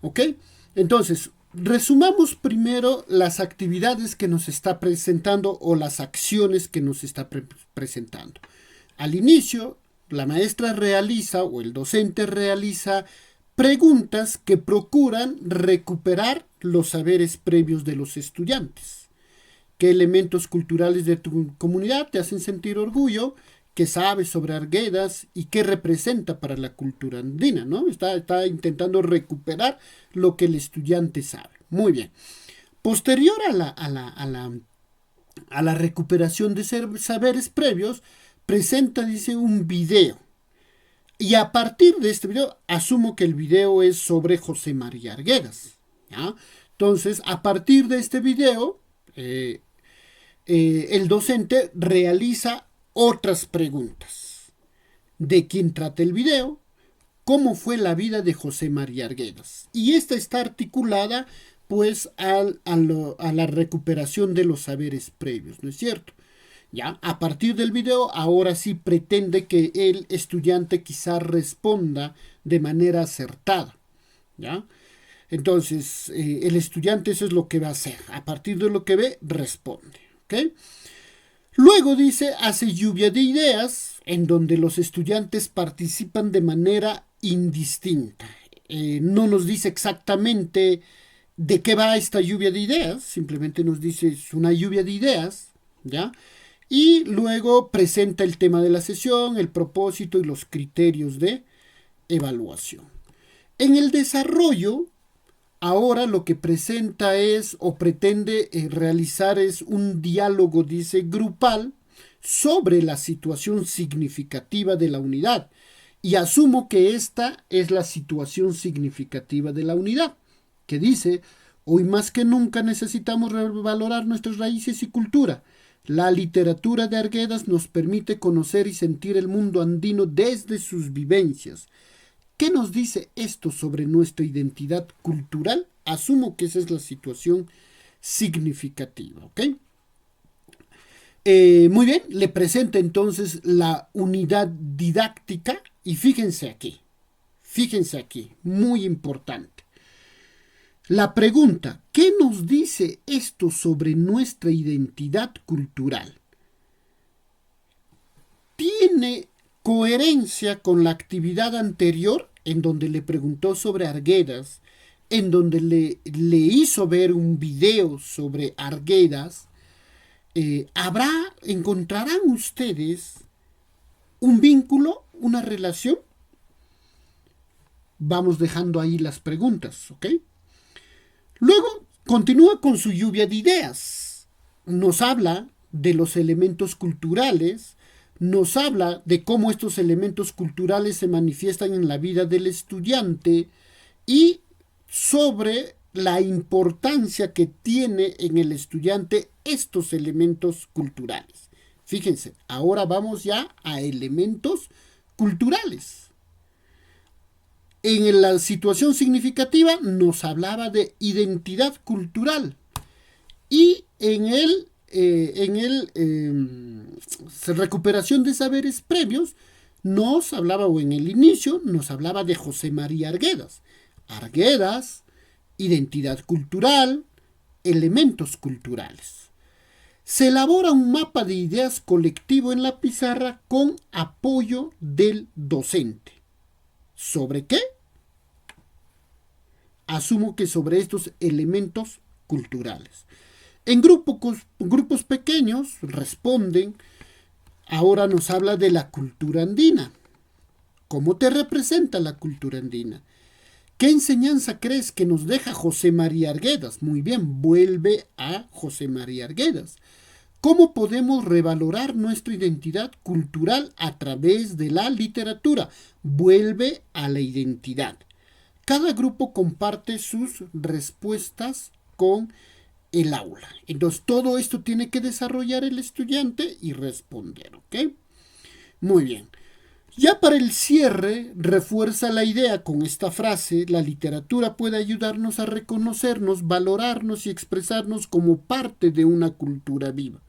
¿Ok? Entonces, resumamos primero las actividades que nos está presentando o las acciones que nos está presentando. Al inicio, la maestra realiza o el docente realiza preguntas que procuran recuperar los saberes previos de los estudiantes. ¿Qué elementos culturales de tu comunidad te hacen sentir orgullo? ¿Qué sabes sobre Arguedas y qué representa para la cultura andina? ¿No? Está intentando recuperar lo que el estudiante sabe. Muy bien. Posterior a la recuperación de saberes previos, presenta, dice, un video. Y a partir de este video, asumo que el video es sobre José María Arguedas, ¿ya? Entonces, a partir de este video, el docente realiza otras preguntas. ¿De quién trata el video? ¿Cómo fue la vida de José María Arguedas? Y esta está articulada, pues, a la recuperación de los saberes previos, ¿no es cierto? ¿Ya? A partir del video, ahora sí pretende que el estudiante quizá responda de manera acertada, ¿ya? Entonces, el estudiante eso es lo que va a hacer. A partir de lo que ve, responde, ¿ok? Luego dice, hace lluvia de ideas, en donde los estudiantes participan de manera indistinta. No nos dice exactamente de qué va esta lluvia de ideas, simplemente nos dice, es una lluvia de ideas, ¿ya? y luego presenta el tema de la sesión, el propósito y los criterios de evaluación. En el desarrollo, ahora lo que presenta es o pretende realizar es un diálogo, dice, grupal sobre la situación significativa de la unidad. Y asumo que esta es la situación significativa de la unidad, que dice: hoy más que nunca necesitamos revalorar nuestras raíces y cultura. La literatura de Arguedas nos permite conocer y sentir el mundo andino desde sus vivencias. ¿Qué nos dice esto sobre nuestra identidad cultural? Asumo que esa es la situación significativa, ¿ok? Muy bien, le presenta entonces la unidad didáctica y fíjense aquí, muy importante. La pregunta: ¿qué nos dice esto sobre nuestra identidad cultural? ¿Tiene coherencia con la actividad anterior en donde le preguntó sobre Arguedas, en donde le hizo ver un video sobre Arguedas? ¿Encontrarán ustedes un vínculo, una relación? Vamos dejando ahí las preguntas, ¿ok? Luego continúa con su lluvia de ideas. Nos habla de los elementos culturales, nos habla de cómo estos elementos culturales se manifiestan en la vida del estudiante y sobre la importancia que tiene en el estudiante estos elementos culturales. Fíjense, ahora vamos ya a elementos culturales. En la situación significativa nos hablaba de identidad cultural y en recuperación de saberes previos nos hablaba, o en el inicio nos hablaba de José María Arguedas. Arguedas, identidad cultural, elementos culturales. Se elabora un mapa de ideas colectivo en la pizarra con apoyo del docente. ¿Sobre qué? Asumo que sobre estos elementos culturales. En grupos pequeños responden. Ahora nos habla de la cultura andina. ¿Cómo te representa la cultura andina? ¿Qué enseñanza crees que nos deja José María Arguedas? Muy bien, vuelve a José María Arguedas. ¿Cómo podemos revalorar nuestra identidad cultural a través de la literatura? Vuelve a la identidad. Cada grupo comparte sus respuestas con el aula. Entonces, todo esto tiene que desarrollar el estudiante y responder, ¿ok? Muy bien. Ya para el cierre, refuerza la idea con esta frase: la literatura puede ayudarnos a reconocernos, valorarnos y expresarnos como parte de una cultura viva.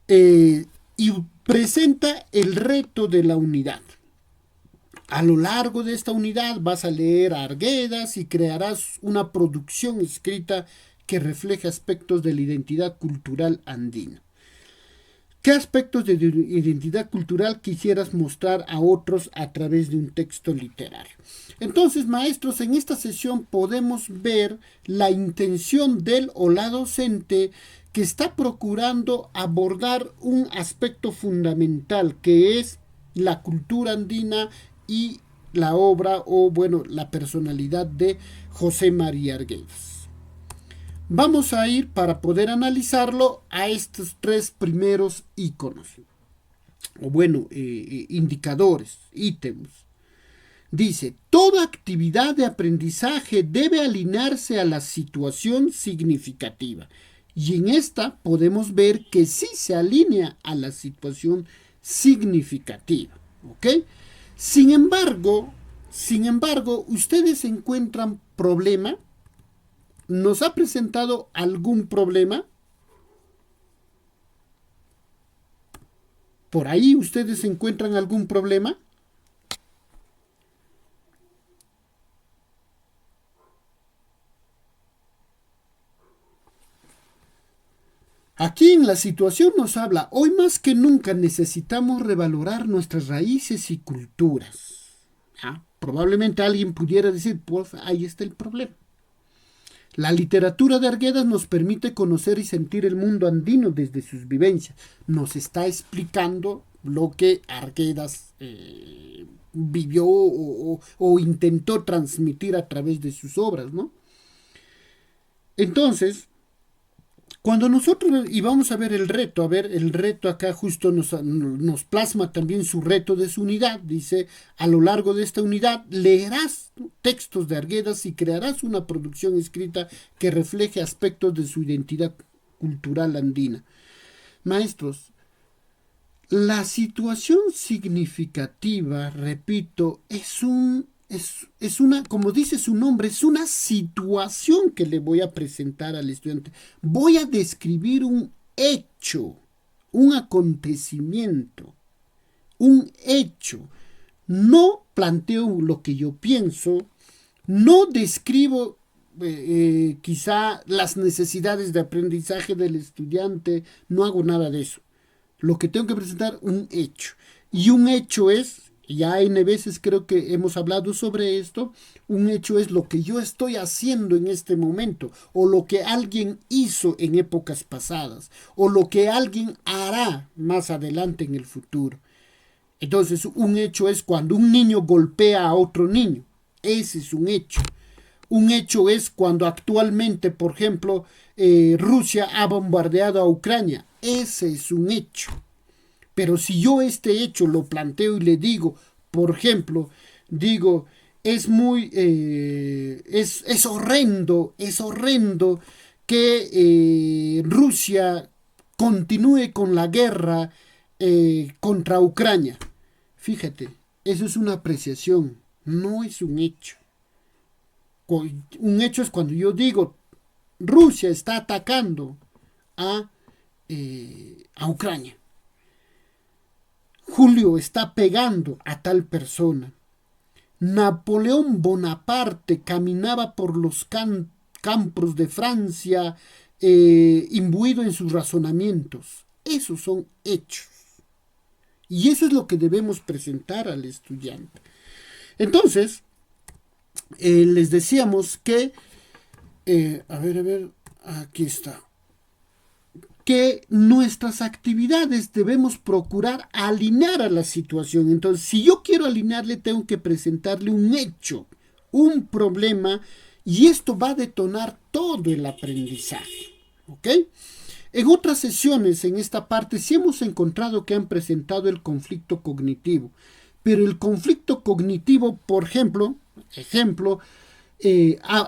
Y presenta el reto de la unidad. A lo largo de esta unidad vas a leer a Arguedas y crearás una producción escrita que refleje aspectos de la identidad cultural andina. ¿Qué aspectos de identidad cultural quisieras mostrar a otros a través de un texto literario? Entonces, maestros, en esta sesión podemos ver la intención del o la docente que está procurando abordar un aspecto fundamental, que es la cultura andina y la obra la personalidad de José María Arguedas. Vamos a ir, para poder analizarlo, a estos tres primeros íconos, indicadores, ítems. Dice: toda actividad de aprendizaje debe alinearse a la situación significativa. Y en esta podemos ver que sí se alinea a la situación significativa, ¿ok? Sin embargo, ustedes encuentran problema. ¿Nos ha presentado algún problema? ¿Por ahí ustedes encuentran algún problema? Aquí en la situación nos habla: hoy más que nunca necesitamos revalorar nuestras raíces y culturas. Probablemente alguien pudiera decir: pues ahí está el problema. La literatura de Arguedas nos permite conocer y sentir el mundo andino desde sus vivencias. Nos está explicando lo que Arguedas vivió o intentó transmitir a través de sus obras, ¿no? Entonces, cuando nosotros, y vamos a ver el reto acá justo nos plasma también su reto de su unidad, dice, a lo largo de esta unidad leerás textos de Arguedas y crearás una producción escrita que refleje aspectos de su identidad cultural andina. Maestros, la situación significativa, repito, es una, como dice su nombre, es una situación que le voy a presentar al estudiante. Voy a describir un hecho, un acontecimiento, un hecho. No planteo lo que yo pienso, no describo quizá las necesidades de aprendizaje del estudiante, no hago nada de eso. Lo que tengo que presentar, un hecho. Y un hecho es, ya N veces creo que hemos hablado sobre esto, un hecho es lo que yo estoy haciendo en este momento, o lo que alguien hizo en épocas pasadas, o lo que alguien hará más adelante en el futuro. Entonces, un hecho es cuando un niño golpea a otro niño. Ese es un hecho. Un hecho es cuando actualmente, por ejemplo, Rusia ha bombardeado a Ucrania. Ese es un hecho. Pero si yo este hecho lo planteo y le digo, por ejemplo, digo, es horrendo que Rusia continúe con la guerra contra Ucrania. Fíjate, eso es una apreciación, no es un hecho. Un hecho es cuando yo digo, Rusia está atacando a Ucrania. Julio está pegando a tal persona. Napoleón Bonaparte caminaba por los campos de Francia imbuido en sus razonamientos. Esos son hechos. Y eso es lo que debemos presentar al estudiante. Entonces, les decíamos que, aquí está, que nuestras actividades debemos procurar alinear a la situación. Entonces, si yo quiero alinearle, tengo que presentarle un hecho, un problema, y esto va a detonar todo el aprendizaje. ¿Ok? En otras sesiones, en esta parte, sí hemos encontrado que han presentado el conflicto cognitivo. Pero el conflicto cognitivo, por ejemplo,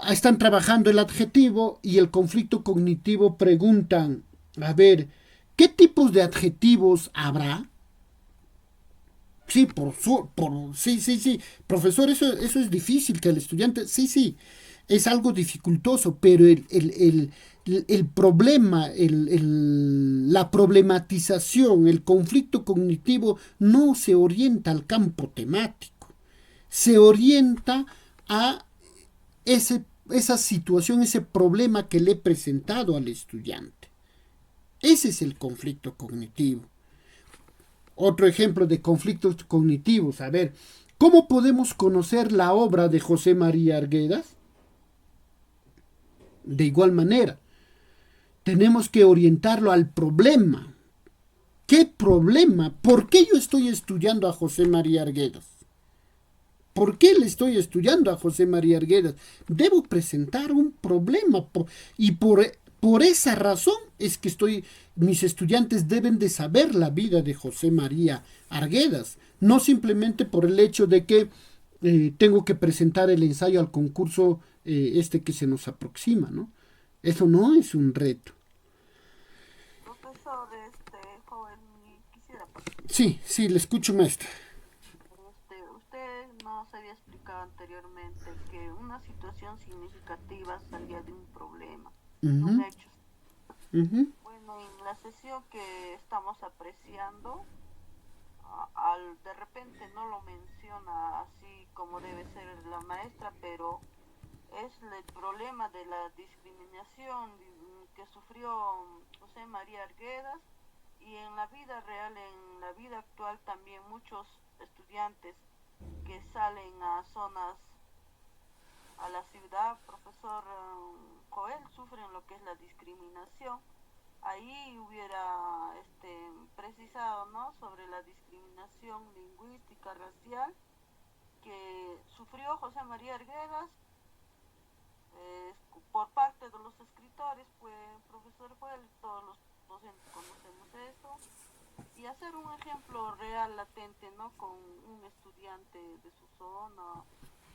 están trabajando el adjetivo y el conflicto cognitivo preguntan, a ver, ¿qué tipos de adjetivos habrá? Sí, sí. Profesor, eso es difícil que el estudiante, sí, es algo dificultoso, pero el problema, la problematización, el conflicto cognitivo no se orienta al campo temático, se orienta a esa situación, ese problema que le he presentado al estudiante. Ese es el conflicto cognitivo. Otro ejemplo de conflictos cognitivos. A ver, ¿cómo podemos conocer la obra de José María Arguedas? De igual manera, tenemos que orientarlo al problema. ¿Qué problema? ¿Por qué yo estoy estudiando a José María Arguedas? ¿Por qué le estoy estudiando a José María Arguedas? Debo presentar un problema y por esa razón es que mis estudiantes deben de saber la vida de José María Arguedas, no simplemente por el hecho de que tengo que presentar el ensayo al concurso que se nos aproxima, ¿no? Eso no es un reto. Profesor, joven, quisiera participar. Sí, le escucho, maestra. Usted nos había explicado anteriormente que una situación significativa salía de un problema, de un hecho. Bueno, en la sesión que estamos apreciando, de repente no lo menciona así como debe ser la maestra, pero es el problema de la discriminación que sufrió José María Arguedas, y en la vida real, en la vida actual también muchos estudiantes que salen a zonas a la ciudad, profesor Joel, sufren lo que es la discriminación. Ahí hubiera precisado, ¿no?, sobre la discriminación lingüística, racial, que sufrió José María Arguedas por parte de los escritores, pues profesor Joel, todos los docentes conocemos eso, y hacer un ejemplo real, latente, ¿no?, con un estudiante de su zona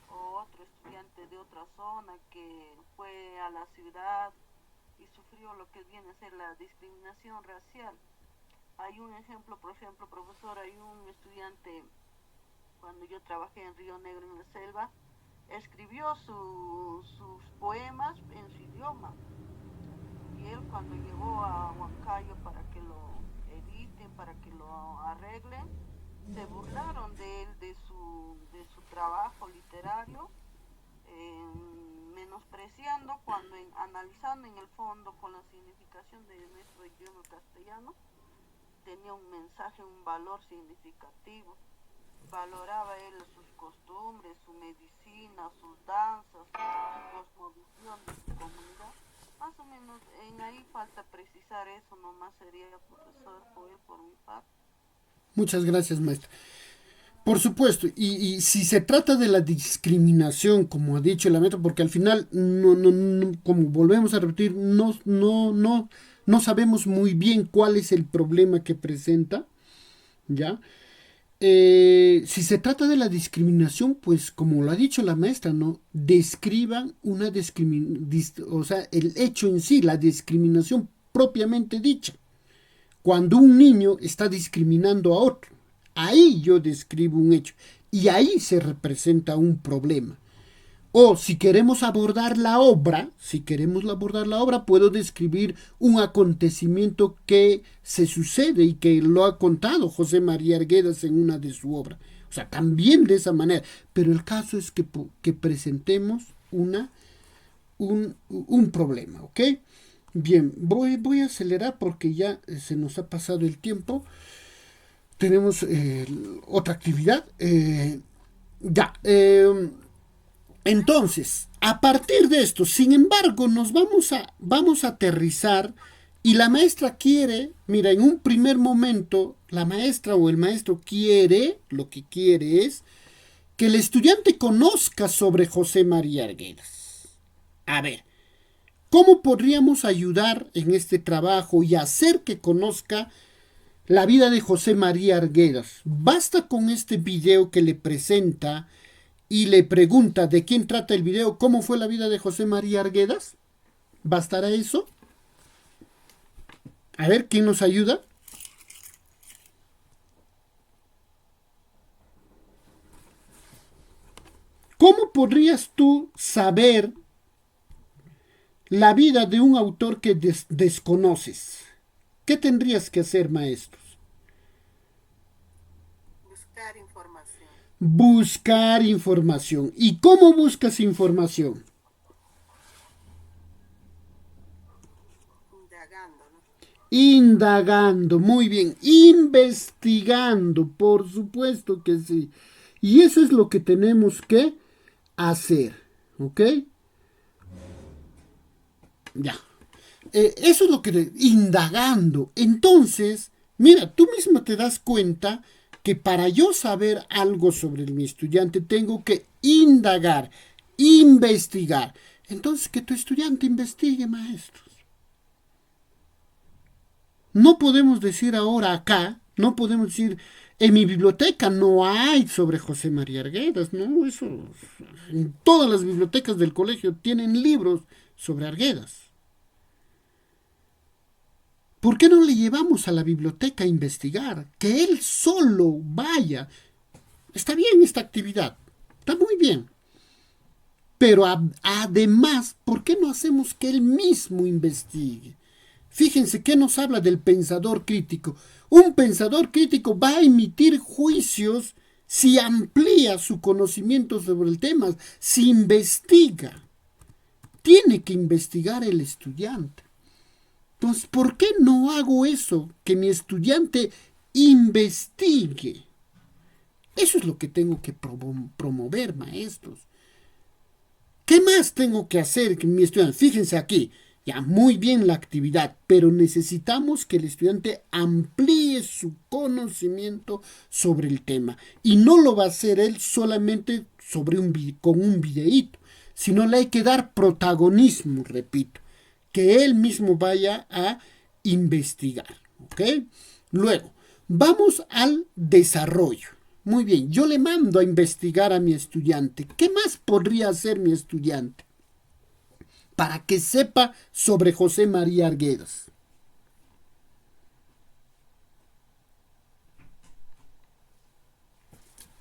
o otro estudiante de otra zona que fue a la ciudad y sufrió lo que viene a ser la discriminación racial. Hay un ejemplo, por ejemplo, profesor, hay un estudiante, cuando yo trabajé en Río Negro, en la selva, escribió sus poemas en su idioma. Y él, cuando llegó a Huancayo para que lo editen, para que lo arreglen, se burlaron de él, de su trabajo literario, menospreciando, cuando analizando en el fondo con la significación de nuestro idioma castellano, tenía un mensaje, un valor significativo. Valoraba él sus costumbres, su medicina, sus danzas, su cosmovisión de su comunidad. Más o menos en ahí falta precisar eso, nomás sería, profesor Joel, por mi parte. Muchas gracias, maestra. Por supuesto, y si se trata de la discriminación, como ha dicho la maestra, porque al final, como volvemos a repetir, no sabemos muy bien cuál es el problema que presenta, ¿ya? Si se trata de la discriminación, pues como lo ha dicho la maestra, ¿no? Describan una discriminación, o sea, el hecho en sí, la discriminación propiamente dicha. Cuando un niño está discriminando a otro, ahí yo describo un hecho y ahí se representa un problema. O si queremos abordar la obra, puedo describir un acontecimiento que se sucede y que lo ha contado José María Arguedas en una de sus obras. O sea, también de esa manera. Pero el caso es que presentemos un problema, ¿ok? Bien, voy a acelerar porque ya se nos ha pasado el tiempo. Tenemos otra actividad. Entonces, a partir de esto, sin embargo, nos vamos a aterrizar y la maestra quiere, mira, en un primer momento, la maestra o el maestro lo que quiere es que el estudiante conozca sobre José María Arguedas. A ver, ¿cómo podríamos ayudar en este trabajo y hacer que conozca la vida de José María Arguedas? Basta con este video que le presenta y le pregunta de quién trata el video, cómo fue la vida de José María Arguedas. ¿Bastará eso? A ver, ¿quién nos ayuda? ¿Cómo podrías tú saber la vida de un autor que desconoces? ¿Qué tendrías que hacer, maestros? Buscar información. Buscar información. ¿Y cómo buscas información? Indagando, ¿no? Indagando, muy bien. Investigando, por supuesto que sí. Y eso es lo que tenemos que hacer, ¿ok? Ya. Eso es lo que... Indagando. Entonces, mira, tú mismo te das cuenta que para yo saber algo sobre mi estudiante tengo que indagar, investigar. Entonces, que tu estudiante investigue, maestros. No podemos decir ahora acá, no podemos decir, en mi biblioteca no hay sobre José María Arguedas, no, eso, en todas las bibliotecas del colegio tienen libros sobre Arguedas. ¿Por qué no le llevamos a la biblioteca a investigar? Que él solo vaya. Está bien esta actividad, está muy bien. Pero además, ¿por qué no hacemos que él mismo investigue? Fíjense que nos habla del pensador crítico. Un pensador crítico va a emitir juicios si amplía su conocimiento sobre el tema, si investiga. Tiene que investigar el estudiante. Entonces, ¿por qué no hago eso? Que mi estudiante investigue. Eso es lo que tengo que promover, maestros. ¿Qué más tengo que hacer que mi estudiante? Fíjense aquí, ya muy bien la actividad, pero necesitamos que el estudiante amplíe su conocimiento sobre el tema. Y no lo va a hacer él solamente con un videíto, sino le hay que dar protagonismo, repito, que él mismo vaya a investigar. ¿Ok? Luego, vamos al desarrollo. Muy bien, yo le mando a investigar a mi estudiante. ¿Qué más podría hacer mi estudiante para que sepa sobre José María Arguedas?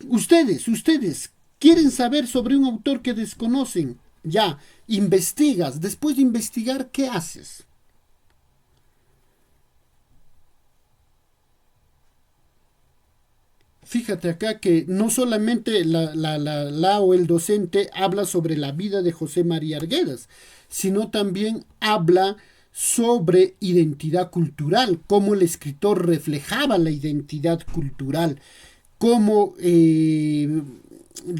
Ustedes, quieren saber sobre un autor que desconocen. Ya, investigas. Después de investigar, ¿qué haces? Fíjate acá que no solamente la o el docente habla sobre la vida de José María Arguedas, sino también habla sobre identidad cultural, cómo el escritor reflejaba la identidad cultural, cómo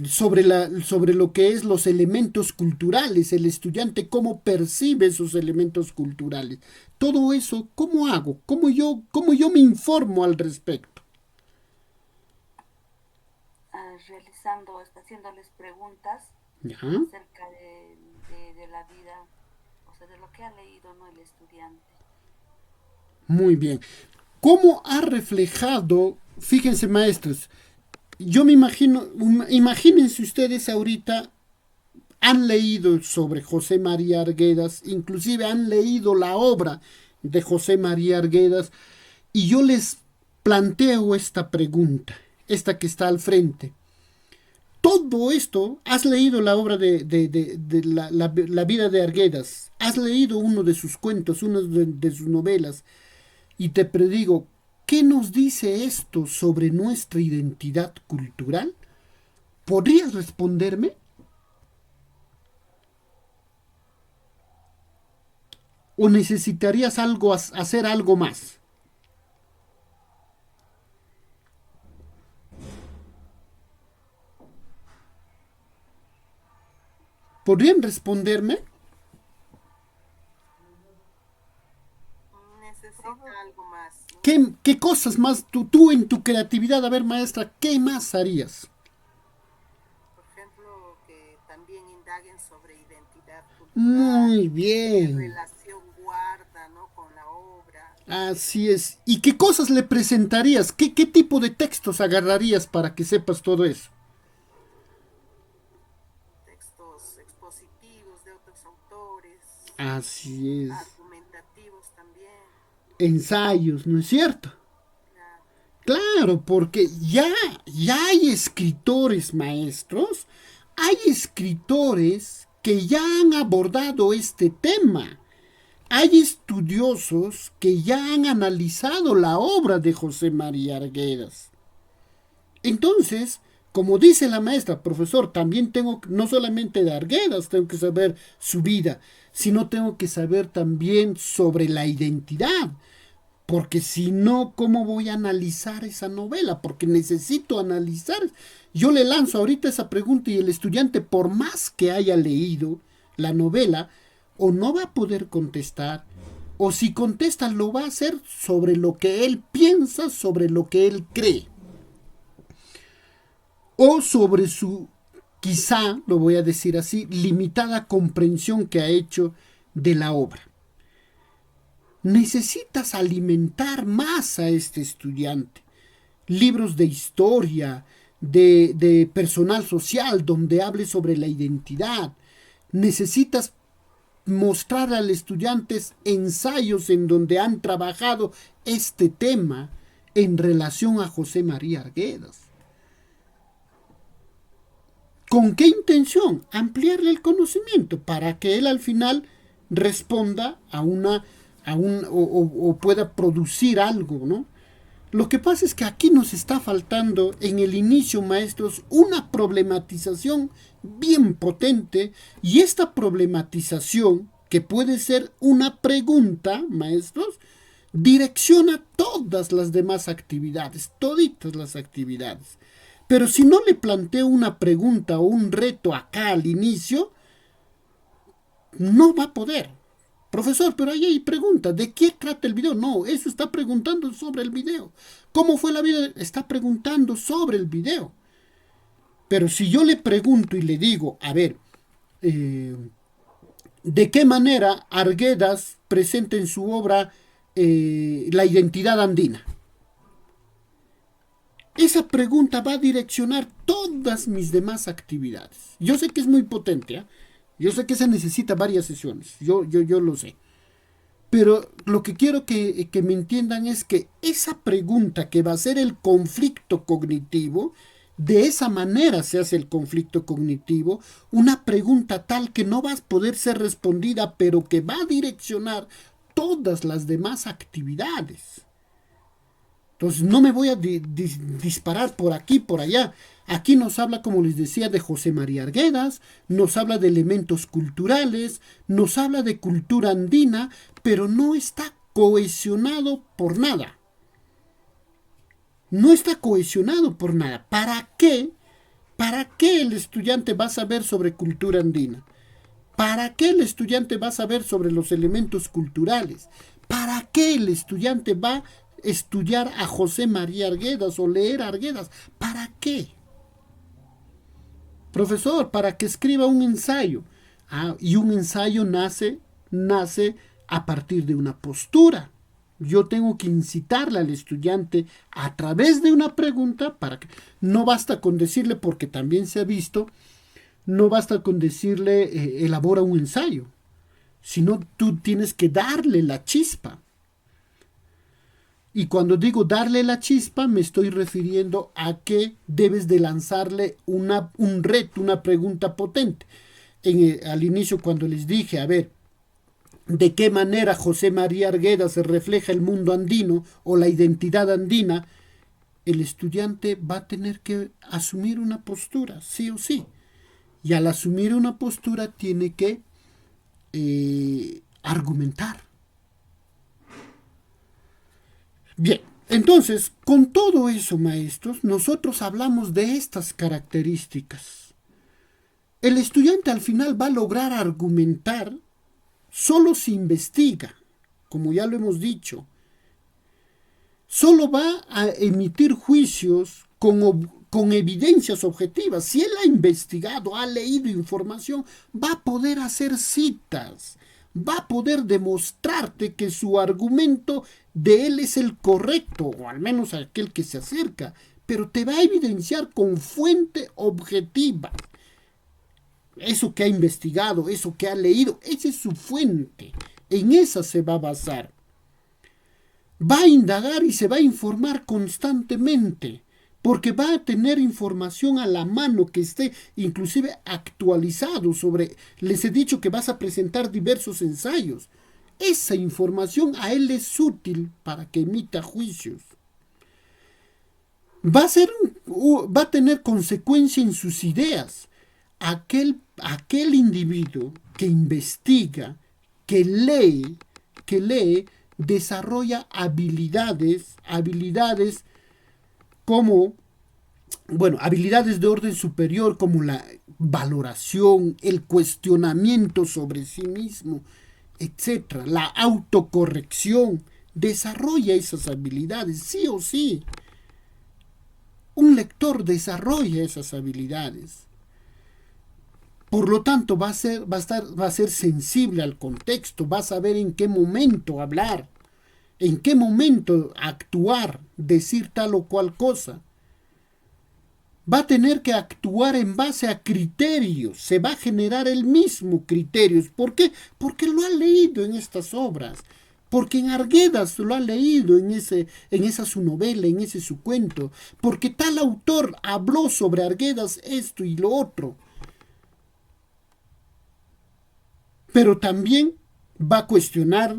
sobre lo que es los elementos culturales, el estudiante cómo percibe esos elementos culturales. Todo eso, ¿cómo hago? ¿Cómo yo me informo al respecto? Haciéndoles preguntas Ajá. acerca de la vida, o sea, de lo que ha leído, ¿no?, el estudiante. Muy bien. ¿Cómo ha reflejado? Fíjense, maestros, yo me imagínense ustedes ahorita, han leído sobre José María Arguedas, inclusive han leído la obra de José María Arguedas, y yo les planteo esta pregunta, esta que está al frente. Todo esto, has leído la obra de la vida de Arguedas, has leído uno de sus cuentos, una de sus novelas, y te predigo, ¿qué nos dice esto sobre nuestra identidad cultural? ¿Podrías responderme? ¿O necesitarías hacer algo más? ¿Podrían responderme? Necesita algo más, ¿no? ¿Qué cosas más tú en tu creatividad, a ver, maestra, qué más harías? Por ejemplo, que también indaguen sobre identidad cultural, Muy qué bien. relación guarda, ¿no?, con la obra. Así es. ¿Y qué cosas le presentarías? ¿Qué tipo de textos agarrarías para que sepas todo eso? Textos expositivos de otros autores, Así es. argumentativos también. Ensayos, ¿no es cierto? Claro. Claro, porque ya hay escritores, maestros, hay escritores que ya han abordado este tema. Hay estudiosos que ya han analizado la obra de José María Arguedas. Entonces, como dice la maestra, profesor, también tengo, no solamente de Arguedas, tengo que saber su vida, sino tengo que saber también sobre la identidad. Porque si no, ¿cómo voy a analizar esa novela? Porque necesito analizar. Yo le lanzo ahorita esa pregunta y el estudiante, por más que haya leído la novela, o no va a poder contestar, o si contesta lo va a hacer sobre lo que él piensa, sobre lo que él cree, o sobre su, quizá, lo voy a decir así, limitada comprensión que ha hecho de la obra. Necesitas alimentar más a este estudiante. Libros de historia, de personal social, donde hable sobre la identidad. Necesitas mostrar al estudiante ensayos en donde han trabajado este tema en relación a José María Arguedas. ¿Con qué intención? Ampliarle el conocimiento para que él al final responda o pueda producir algo, ¿no? Lo que pasa es que aquí nos está faltando en el inicio, maestros, una problematización bien potente, y esta problematización, que puede ser una pregunta, maestros, direcciona todas las demás actividades, toditas las actividades. Pero si no le planteo una pregunta o un reto acá al inicio, No va a poder. Profesor, pero ahí hay pregunta, ¿de qué trata el video? No, eso está preguntando sobre el video. ¿Cómo fue la vida? Está preguntando sobre el video. Pero si yo le pregunto y le digo, a ver, ¿de qué manera Arguedas presenta en su obra la identidad andina? Esa pregunta va a direccionar todas mis demás actividades. Yo sé que es muy potente, ¿eh? Yo sé que se necesita varias sesiones, yo lo sé. Pero lo que quiero que me entiendan es que esa pregunta que va a ser el conflicto cognitivo, de esa manera se hace el conflicto cognitivo, una pregunta tal que no va a poder ser respondida, pero que va a direccionar todas las demás actividades. Entonces no me voy a disparar por aquí, por allá. Aquí nos habla, como les decía, de José María Arguedas, nos habla de elementos culturales, nos habla de cultura andina, pero no está cohesionado por nada. No está cohesionado por nada. ¿Para qué? ¿Para qué el estudiante va a saber sobre cultura andina? ¿Para qué el estudiante va a saber sobre los elementos culturales? ¿Para qué el estudiante va a estudiar a José María Arguedas o leer a Arguedas? ¿Para qué? Profesor, para que escriba un ensayo. Y un ensayo nace a partir de una postura. Yo tengo que incitarle al estudiante a través de una pregunta para que no basta con decirle, porque también se ha visto, no basta con decirle elabora un ensayo, sino tú tienes que darle la chispa. Y cuando digo darle la chispa, me estoy refiriendo a que debes de lanzarle un reto, una pregunta potente. Al inicio, cuando les dije, a ver, ¿de qué manera José María Arguedas se refleja el mundo andino o la identidad andina? El estudiante va a tener que asumir una postura, sí o sí. Y al asumir una postura tiene que argumentar. Bien, entonces, con todo eso, maestros, nosotros hablamos de estas características. El estudiante al final va a lograr argumentar solo si investiga, como ya lo hemos dicho. Solo va a emitir juicios con evidencias objetivas. Si él ha investigado, ha leído información, va a poder hacer citas, va a poder demostrarte que su argumento de él es el correcto, o al menos aquel que se acerca, pero te va a evidenciar con fuente objetiva. Eso que ha investigado, eso que ha leído, esa es su fuente. En esa se va a basar. Va a indagar y se va a informar constantemente, porque va a tener información a la mano que esté inclusive actualizado sobre. Les he dicho que vas a presentar diversos ensayos. Esa información a él es útil para que emita juicios. Va a tener consecuencia en sus ideas. Aquel individuo que investiga, que lee, desarrolla habilidades como, habilidades de orden superior como la valoración, el cuestionamiento sobre sí mismo, etc. La autocorrección, desarrolla esas habilidades, sí o sí. Un lector desarrolla esas habilidades. Por lo tanto, va a ser sensible al contexto, va a saber en qué momento hablar, en qué momento actuar, decir tal o cual cosa. Va a tener que actuar en base a criterios, se va a generar el mismo criterios. ¿Por qué? Porque lo ha leído en estas obras, porque en Arguedas lo ha leído en esa su novela, en ese su cuento, porque tal autor habló sobre Arguedas esto y lo otro. Pero también va a cuestionar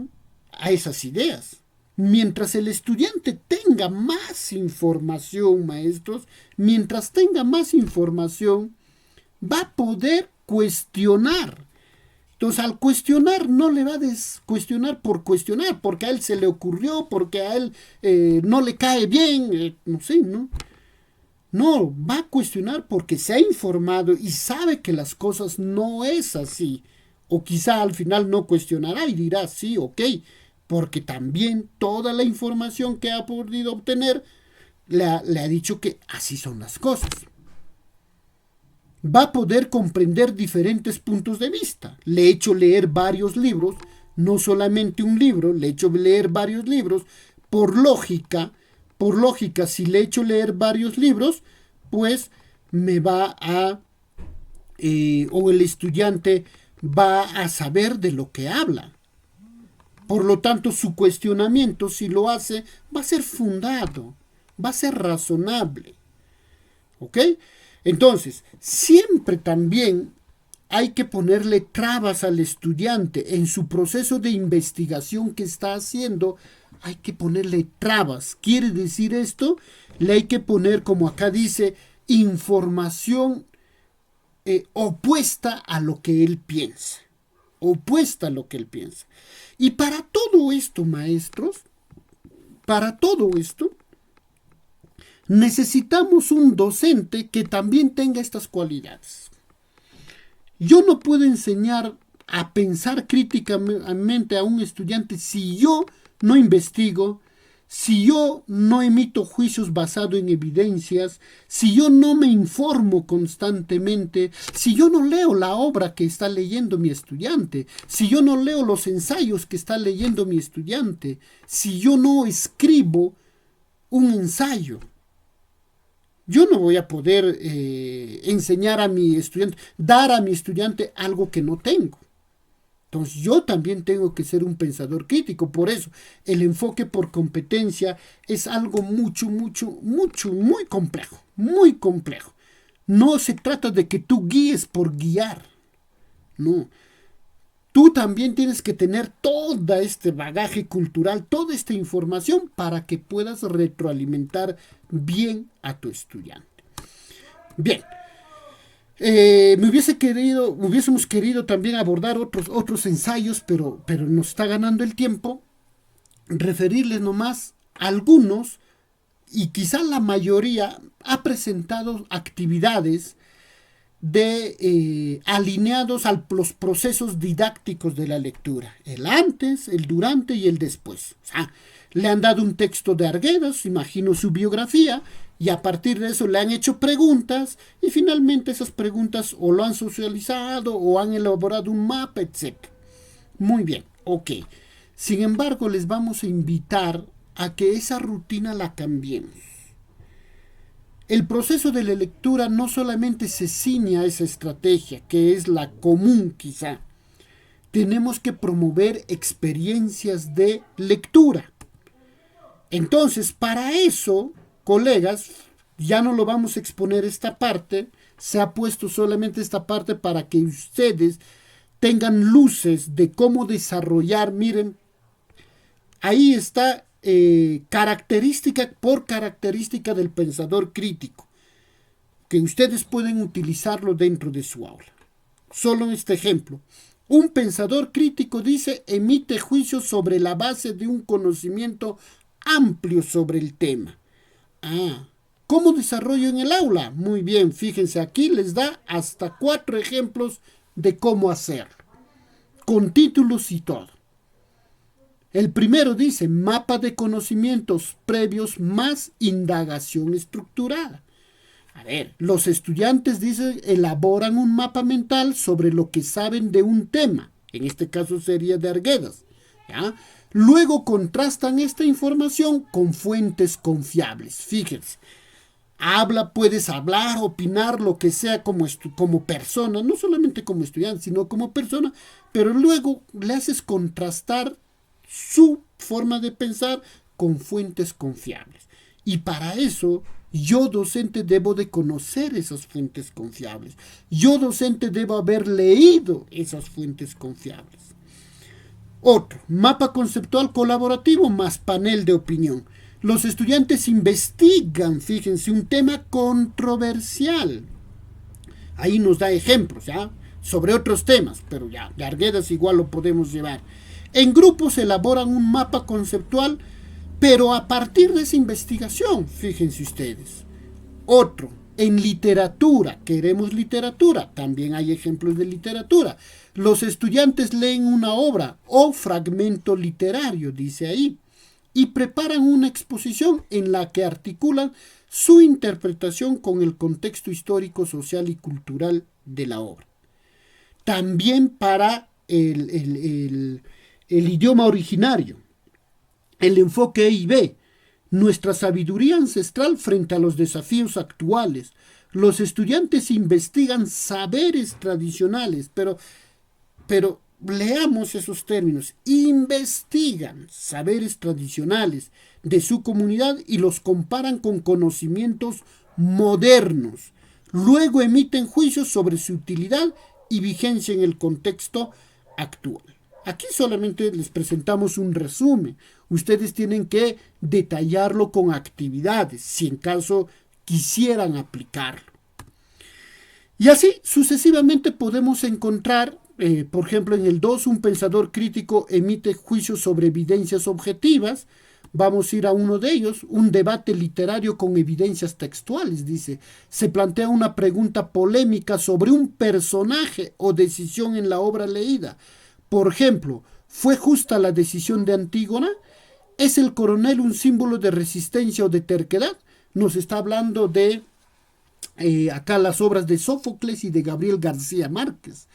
a esas ideas. Mientras el estudiante tenga más información, maestros, mientras tenga más información, va a poder cuestionar. Entonces, al cuestionar, no le va a cuestionar por cuestionar, porque a él se le ocurrió, porque a él no le cae bien, no sé, ¿no? No, va a cuestionar porque se ha informado y sabe que las cosas no es así. O quizá al final no cuestionará y dirá sí, ok, porque también toda la información que ha podido obtener le ha dicho que así son las cosas. Va a poder comprender diferentes puntos de vista. Le he hecho leer varios libros, no solamente un libro, le he hecho leer varios libros. Por lógica, si le he hecho leer varios libros, pues me va a, o el estudiante va a saber de lo que habla. Por lo tanto, su cuestionamiento, si lo hace, va a ser fundado, va a ser razonable. ¿Ok? Entonces, siempre también hay que ponerle trabas al estudiante en su proceso de investigación que está haciendo. Hay que ponerle trabas. ¿Quiere decir esto? Le hay que poner, como acá dice, información opuesta a lo que él piensa. Opuesta a lo que él piensa. Y para todo esto, maestros, para todo esto, necesitamos un docente que también tenga estas cualidades. Yo no puedo enseñar a pensar críticamente a un estudiante si yo no investigo, si yo no emito juicios basados en evidencias, si yo no me informo constantemente, si yo no leo la obra que está leyendo mi estudiante, si yo no leo los ensayos que está leyendo mi estudiante, si yo no escribo un ensayo. Yo no voy a poder enseñar a mi estudiante, dar a mi estudiante algo que no tengo. Entonces yo también tengo que ser un pensador crítico. Por eso el enfoque por competencia es algo muy complejo, muy complejo. No se trata de que tú guíes por guiar. No. Tú también tienes que tener todo este bagaje cultural, toda esta información para que puedas retroalimentar bien a tu estudiante. Bien. Hubiésemos querido también abordar otros ensayos, pero nos está ganando el tiempo. Referirles nomás algunos, y quizá la mayoría ha presentado actividades alineados a los procesos didácticos de la lectura. El antes, el durante y el después. O sea, le han dado un texto de Arguedas, imagino su biografía, y a partir de eso le han hecho preguntas y finalmente esas preguntas o lo han socializado o han elaborado un mapa, etc. Muy bien, ok. Sin embargo, les vamos a invitar a que esa rutina la cambiemos. El proceso de la lectura no solamente se ciñe a esa estrategia, que es la común quizá. Tenemos que promover experiencias de lectura. Entonces, para eso, colegas, ya no lo vamos a exponer esta parte, se ha puesto solamente esta parte para que ustedes tengan luces de cómo desarrollar. Miren, ahí está característica por característica del pensador crítico, que ustedes pueden utilizarlo dentro de su aula. Solo este ejemplo. Un pensador crítico dice, emite juicios sobre la base de un conocimiento amplio sobre el tema. ¿Cómo desarrollo en el aula? Muy bien, fíjense, aquí les da hasta 4 ejemplos de cómo hacerlo, con títulos y todo. El primero dice, mapa de conocimientos previos más indagación estructurada. A ver, los estudiantes, dicen, elaboran un mapa mental sobre lo que saben de un tema. En este caso sería de Arguedas, ¿ya? Luego contrastan esta información con fuentes confiables. Fíjense, puedes hablar, opinar, lo que sea como persona, no solamente como estudiante, sino como persona, pero luego le haces contrastar su forma de pensar con fuentes confiables. Y para eso, yo docente debo de conocer esas fuentes confiables. Yo docente debo haber leído esas fuentes confiables. Otro, mapa conceptual colaborativo más panel de opinión. Los estudiantes investigan, fíjense, un tema controversial. Ahí nos da ejemplos, ¿ya? Sobre otros temas, pero ya, de Arguedas igual lo podemos llevar. En grupos elaboran un mapa conceptual, pero a partir de esa investigación, fíjense ustedes. Otro, en literatura, queremos literatura, también hay ejemplos de literatura. Los estudiantes leen una obra o fragmento literario, dice ahí, y preparan una exposición en la que articulan su interpretación con el contexto histórico, social y cultural de la obra. También para el idioma originario, el enfoque E y B, nuestra sabiduría ancestral frente a los desafíos actuales. Los estudiantes investigan saberes tradicionales, pero leamos esos términos. Investigan saberes tradicionales de su comunidad y los comparan con conocimientos modernos. Luego emiten juicios sobre su utilidad y vigencia en el contexto actual. Aquí solamente les presentamos un resumen. Ustedes tienen que detallarlo con actividades, si en caso quisieran aplicarlo. Y así sucesivamente podemos encontrar, por ejemplo, en el 2, un pensador crítico emite juicios sobre evidencias objetivas. Vamos a ir a uno de ellos, un debate literario con evidencias textuales, dice. Se plantea una pregunta polémica sobre un personaje o decisión en la obra leída. Por ejemplo, ¿fue justa la decisión de Antígona? ¿Es el coronel un símbolo de resistencia o de terquedad? Nos está hablando de acá las obras de Sófocles y de Gabriel García Márquez.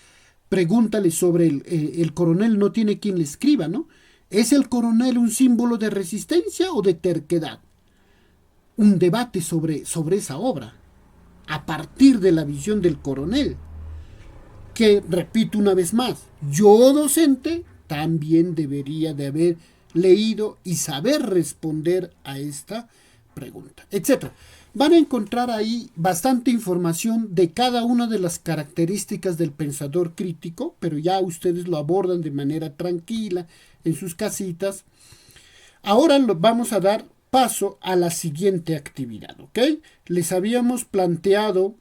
Pregúntale sobre el coronel, no tiene quien le escriba, ¿no? ¿Es el coronel un símbolo de resistencia o de terquedad? Un debate sobre esa obra, a partir de la visión del coronel. Que, repito una vez más, yo docente también debería de haber leído y saber responder a esta pregunta, etc. Van a encontrar ahí bastante información de cada una de las características del pensador crítico, pero ya ustedes lo abordan de manera tranquila en sus casitas. Ahora vamos a dar paso a la siguiente actividad, ¿ok? Les habíamos planteado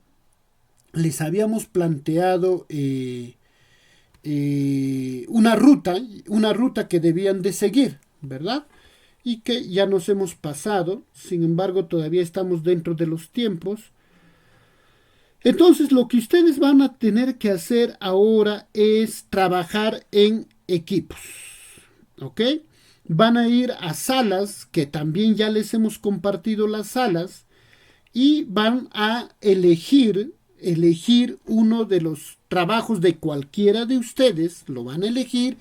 una ruta que debían de seguir, ¿verdad? Y que ya nos hemos pasado, sin embargo todavía estamos dentro de los tiempos. Entonces lo que ustedes van a tener que hacer ahora es trabajar en equipos, ¿ok? Van a ir a salas, que también ya les hemos compartido las salas, y van a elegir uno de los trabajos de cualquiera de ustedes, lo van a elegir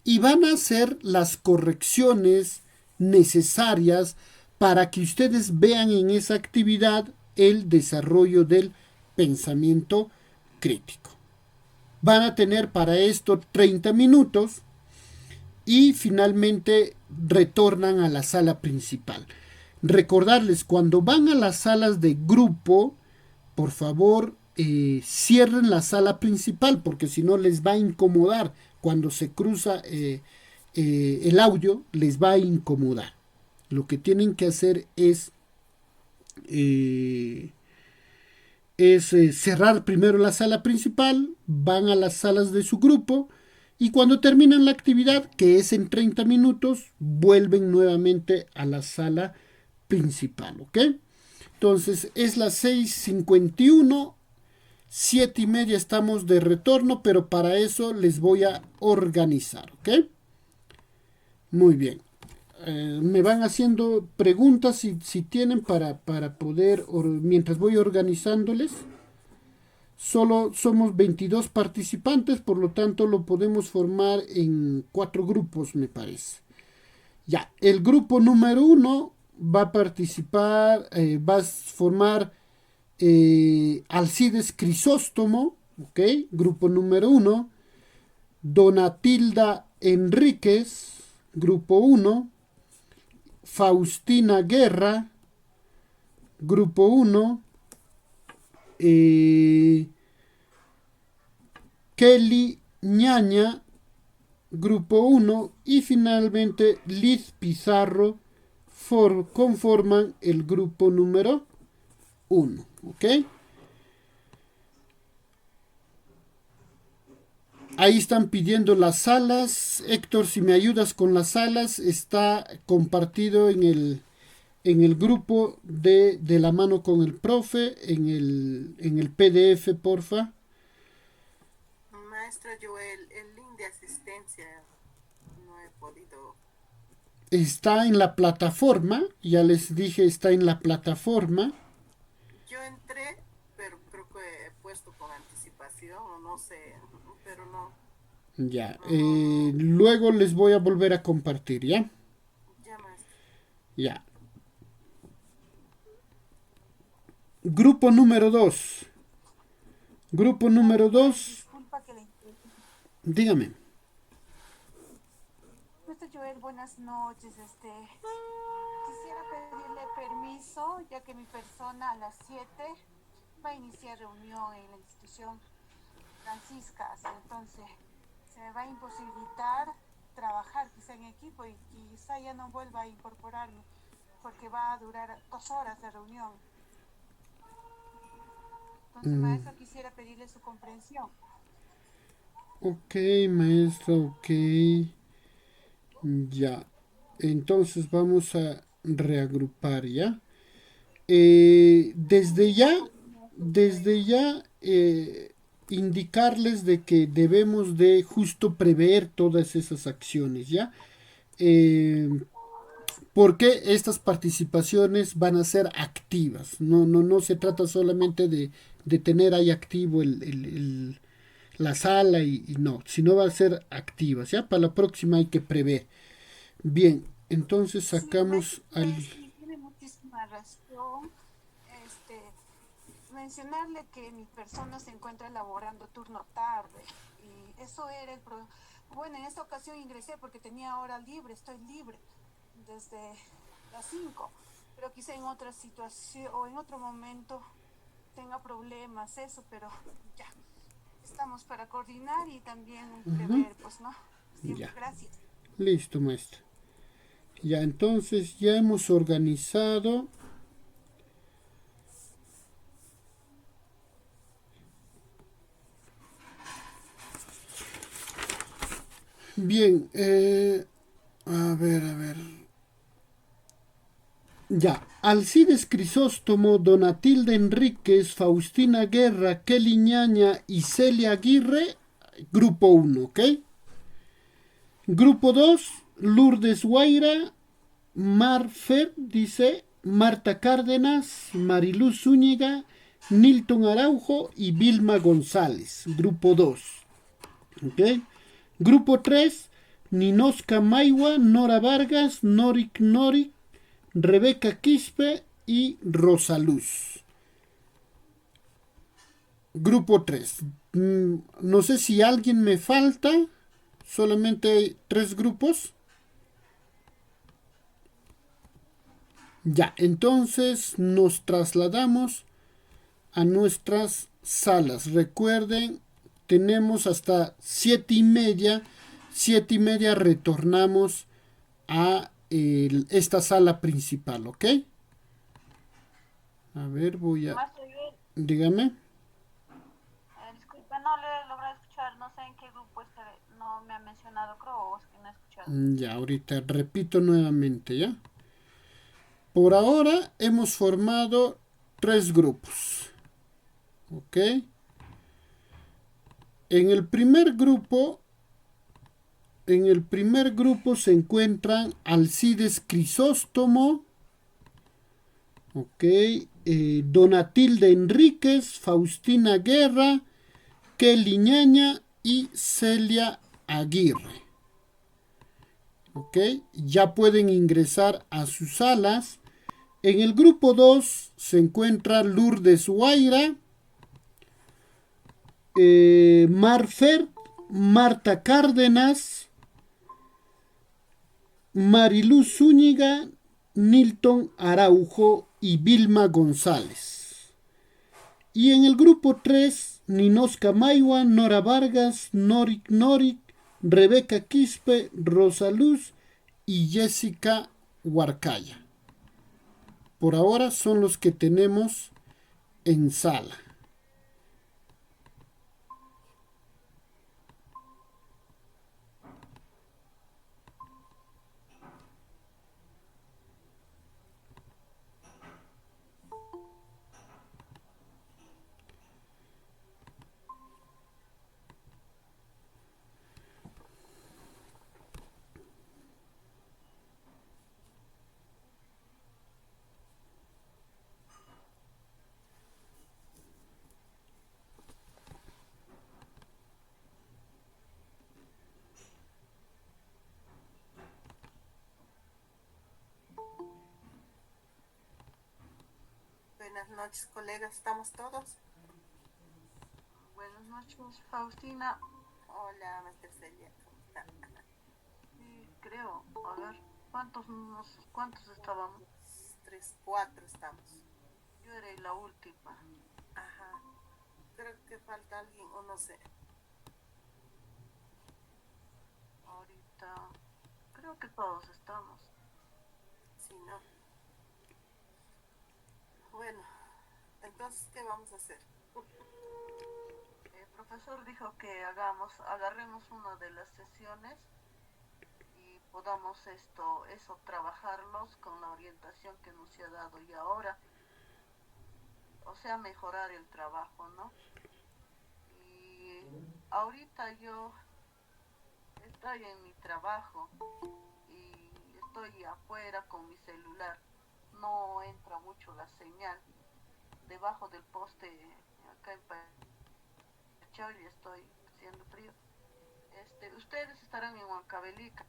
y van a hacer las correcciones necesarias para que ustedes vean en esa actividad el desarrollo del pensamiento crítico. Van a tener para esto 30 minutos y finalmente retornan a la sala principal. Recordarles, cuando van a las salas de grupo, por favor, cierren la sala principal, porque si no les va a incomodar. Cuando se cruza el audio, les va a incomodar. Lo que tienen que hacer es cerrar primero la sala principal, van a las salas de su grupo y cuando terminan la actividad, que es en 30 minutos, vuelven nuevamente a la sala principal, ¿ok? Entonces es las 6:51, 7:30 estamos de retorno, pero para eso les voy a organizar, ¿ok? Muy bien. Me van haciendo preguntas si tienen para poder, mientras voy organizándoles. Solo somos 22 participantes, por lo tanto lo podemos formar en 4 grupos, me parece. Ya, el grupo número 1 va a participar, va a formar Alcides Crisóstomo, ¿ok? Grupo número 1. Donatilda Enríquez, grupo 1. Faustina Guerra, grupo 1. Kelly Ñaña, grupo 1. Y finalmente Liz Pizarro conforman el grupo número 1, ¿ok? Ahí están pidiendo las salas. Héctor, si me ayudas con las salas, está compartido en el grupo de la mano con el profe, en el PDF, porfa. Maestro, Maestra Joel, el link de asistencia no he podido. Está en la plataforma, ya les dije, está en la plataforma. Yo entré, pero creo que he puesto con anticipación o no sé, pero no, Ya, no. luego les voy a volver a compartir, ¿ya? Ya, maestra. Ya. Grupo número 2. Grupo número 2, Disculpa que le interrumpa. dígame. Maestro Joel, buenas noches. Quisiera pedirle permiso, ya que mi persona a las 7 va a iniciar reunión en la institución Franciscas. Entonces, se me va a imposibilitar trabajar quizá en equipo y quizá ya no vuelva a incorporarme, porque va a durar 2 horas de reunión. Entonces, maestro, quisiera pedirle su comprensión. Ok, maestra, ok. Ya. Entonces vamos a reagrupar, ¿ya? Desde ya, indicarles de que debemos de justo prever todas esas acciones, ¿ya? Eh, Porque estas participaciones van a ser activas. No se trata solamente de tener ahí activo la sala y no, sino va a ser activas. Ya para la próxima hay que prever. Bien, entonces Sí, sacamos al... sí, tiene muchísima razón. Este, mencionarle que mi persona se encuentra laborando turno tarde y eso era bueno, en esta ocasión ingresé porque tenía hora libre, estoy libre desde las 5, pero quizá en otra situación o en otro momento tenga problemas, eso, pero ya, estamos para coordinar y también prever, pues, ¿no? Siempre, Ya, gracias. listo, maestra. Ya, entonces ya hemos organizado. Bien, a ver, a ver. Ya, Alcides Crisóstomo, Donatilde Enríquez, Faustina Guerra, Kelly Ñaña y Celia Aguirre, grupo 1, ¿ok? Grupo 2, Lourdes Guaira, Marfer, dice, Marta Cárdenas, Mariluz Zúñiga, Nilton Araujo y Vilma González, grupo 2, ¿ok? Grupo 3, Ninosca Maiwa, Nora Vargas, Norik, Rebeca Quispe y Rosaluz. Grupo 3. No sé si alguien me falta. Solamente hay 3 grupos. Ya, entonces nos trasladamos a nuestras salas. Recuerden, tenemos hasta 7:30. 7:30 retornamos a esta sala principal, ¿ok? A ver, voy a... Maestro Joel, Dígame. disculpe, no le logré escuchar, no sé en qué grupo no me ha mencionado, creo, o es que no he escuchado. Ya, ahorita repito nuevamente, ¿ya? Por ahora hemos formado 3 grupos, ¿ok? En el primer grupo, se encuentran Alcides Crisóstomo, ¿ok? Donatilde Enríquez, Faustina Guerra, Kelly Ñaña y Celia Aguirre. ¿Ok? Ya pueden ingresar a sus salas. En el grupo 2 se encuentra Lourdes Guaira, Marfer, Marta Cárdenas, Mariluz Zúñiga, Nilton Araujo y Vilma González. Y en el grupo 3, Ninosca Maiwa, Nora Vargas, Norik, Rebeca Quispe, Rosaluz y Jessica Huarcaya. Por ahora son los que tenemos en sala. Buenas noches, colegas. ¿Estamos todos? Buenas noches, Faustina. Hola, Master Celia. ¿Cómo está? Sí, creo. A ver, ¿cuántos estábamos? 3, 4 estamos. Yo era la última. Ajá. Creo que falta alguien o no sé. Ahorita creo que todos estamos. Sí, ¿no? Bueno, entonces, ¿qué vamos a hacer? El profesor dijo que agarremos una de las sesiones y podamos eso trabajarlos con la orientación que nos ha dado y ahora. O sea, mejorar el trabajo, ¿no? Y ahorita yo estoy en mi trabajo y estoy afuera con mi celular. No entra mucho la señal. Debajo del poste, acá en Pacholi estoy haciendo frío. Ustedes estarán en Huancavelica.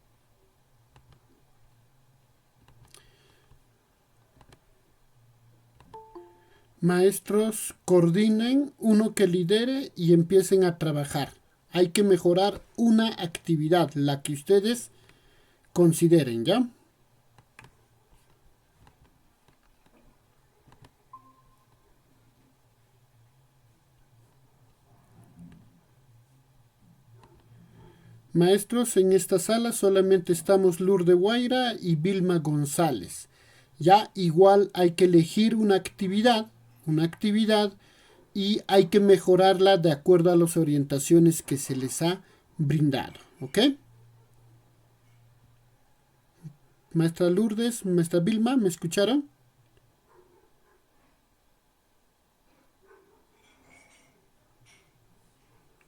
Maestros, coordinen uno que lidere y empiecen a trabajar. Hay que mejorar una actividad, la que ustedes consideren, ¿ya? Maestros, en esta sala solamente estamos Lourdes Guaira y Vilma González. Ya igual hay que elegir una actividad y hay que mejorarla de acuerdo a las orientaciones que se les ha brindado, ¿ok? Maestra Lourdes, maestra Vilma, ¿me escucharon?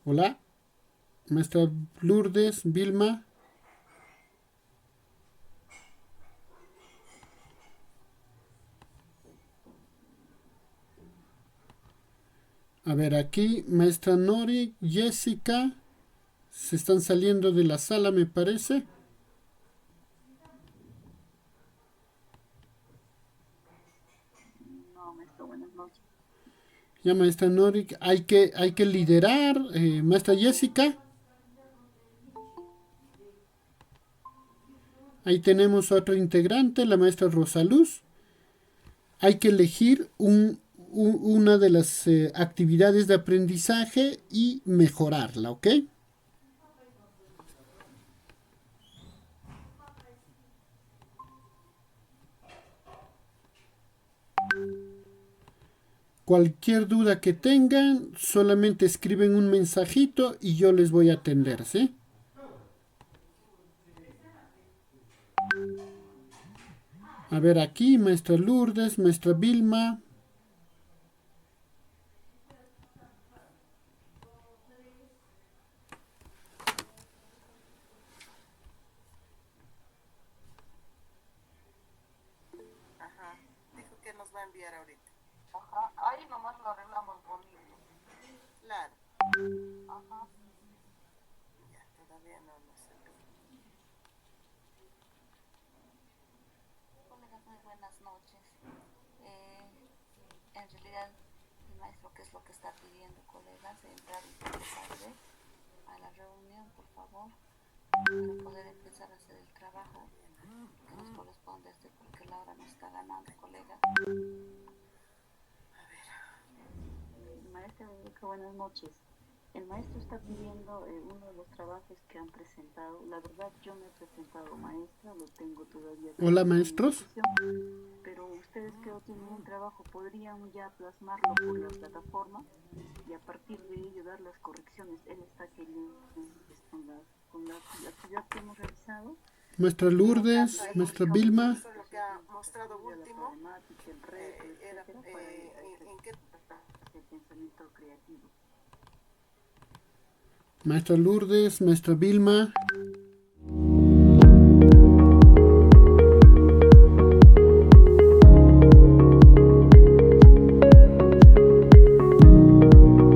Hola, maestra Lourdes, Vilma. A ver, aquí, maestra Nori, Jessica, se están saliendo de la sala, me parece. No, maestro, buenas noches. Ya, maestra Nori, hay que liderar. Maestra Jessica. Ahí tenemos otro integrante, la maestra Rosaluz. Hay que elegir una de las actividades de aprendizaje y mejorarla, ¿ok? Cualquier duda que tengan, solamente escriben un mensajito y yo les voy a atender, ¿sí? A ver aquí, maestra Lourdes, maestra Vilma. Ajá. Dijo que nos va a enviar ahorita. Ajá, ahí nomás lo arreglamos bonito. Claro. Ajá. Ya, todavía no sé. Colegas, muy buenas noches. En realidad, el maestro, ¿qué es lo que está pidiendo, colegas? Entrar un poco tarde a la reunión, por favor, para poder empezar a hacer el trabajo que nos corresponde, porque la hora nos está ganando, colegas. Maestra, buenas noches. El maestro está pidiendo uno de los trabajos que han presentado. La verdad, yo no he presentado, maestra, lo tengo todavía. Hola, maestros. Pero ustedes que tienen un trabajo podrían ya plasmarlo por la plataforma y a partir de ello dar las correcciones. Él está queriendo con la actividad que hemos realizado. Maestra Lourdes, maestra Vilma. Eso es lo que ha mostrado último. Era, ¿en qué? El pensamiento creativo. Maestra Lourdes, maestra Vilma.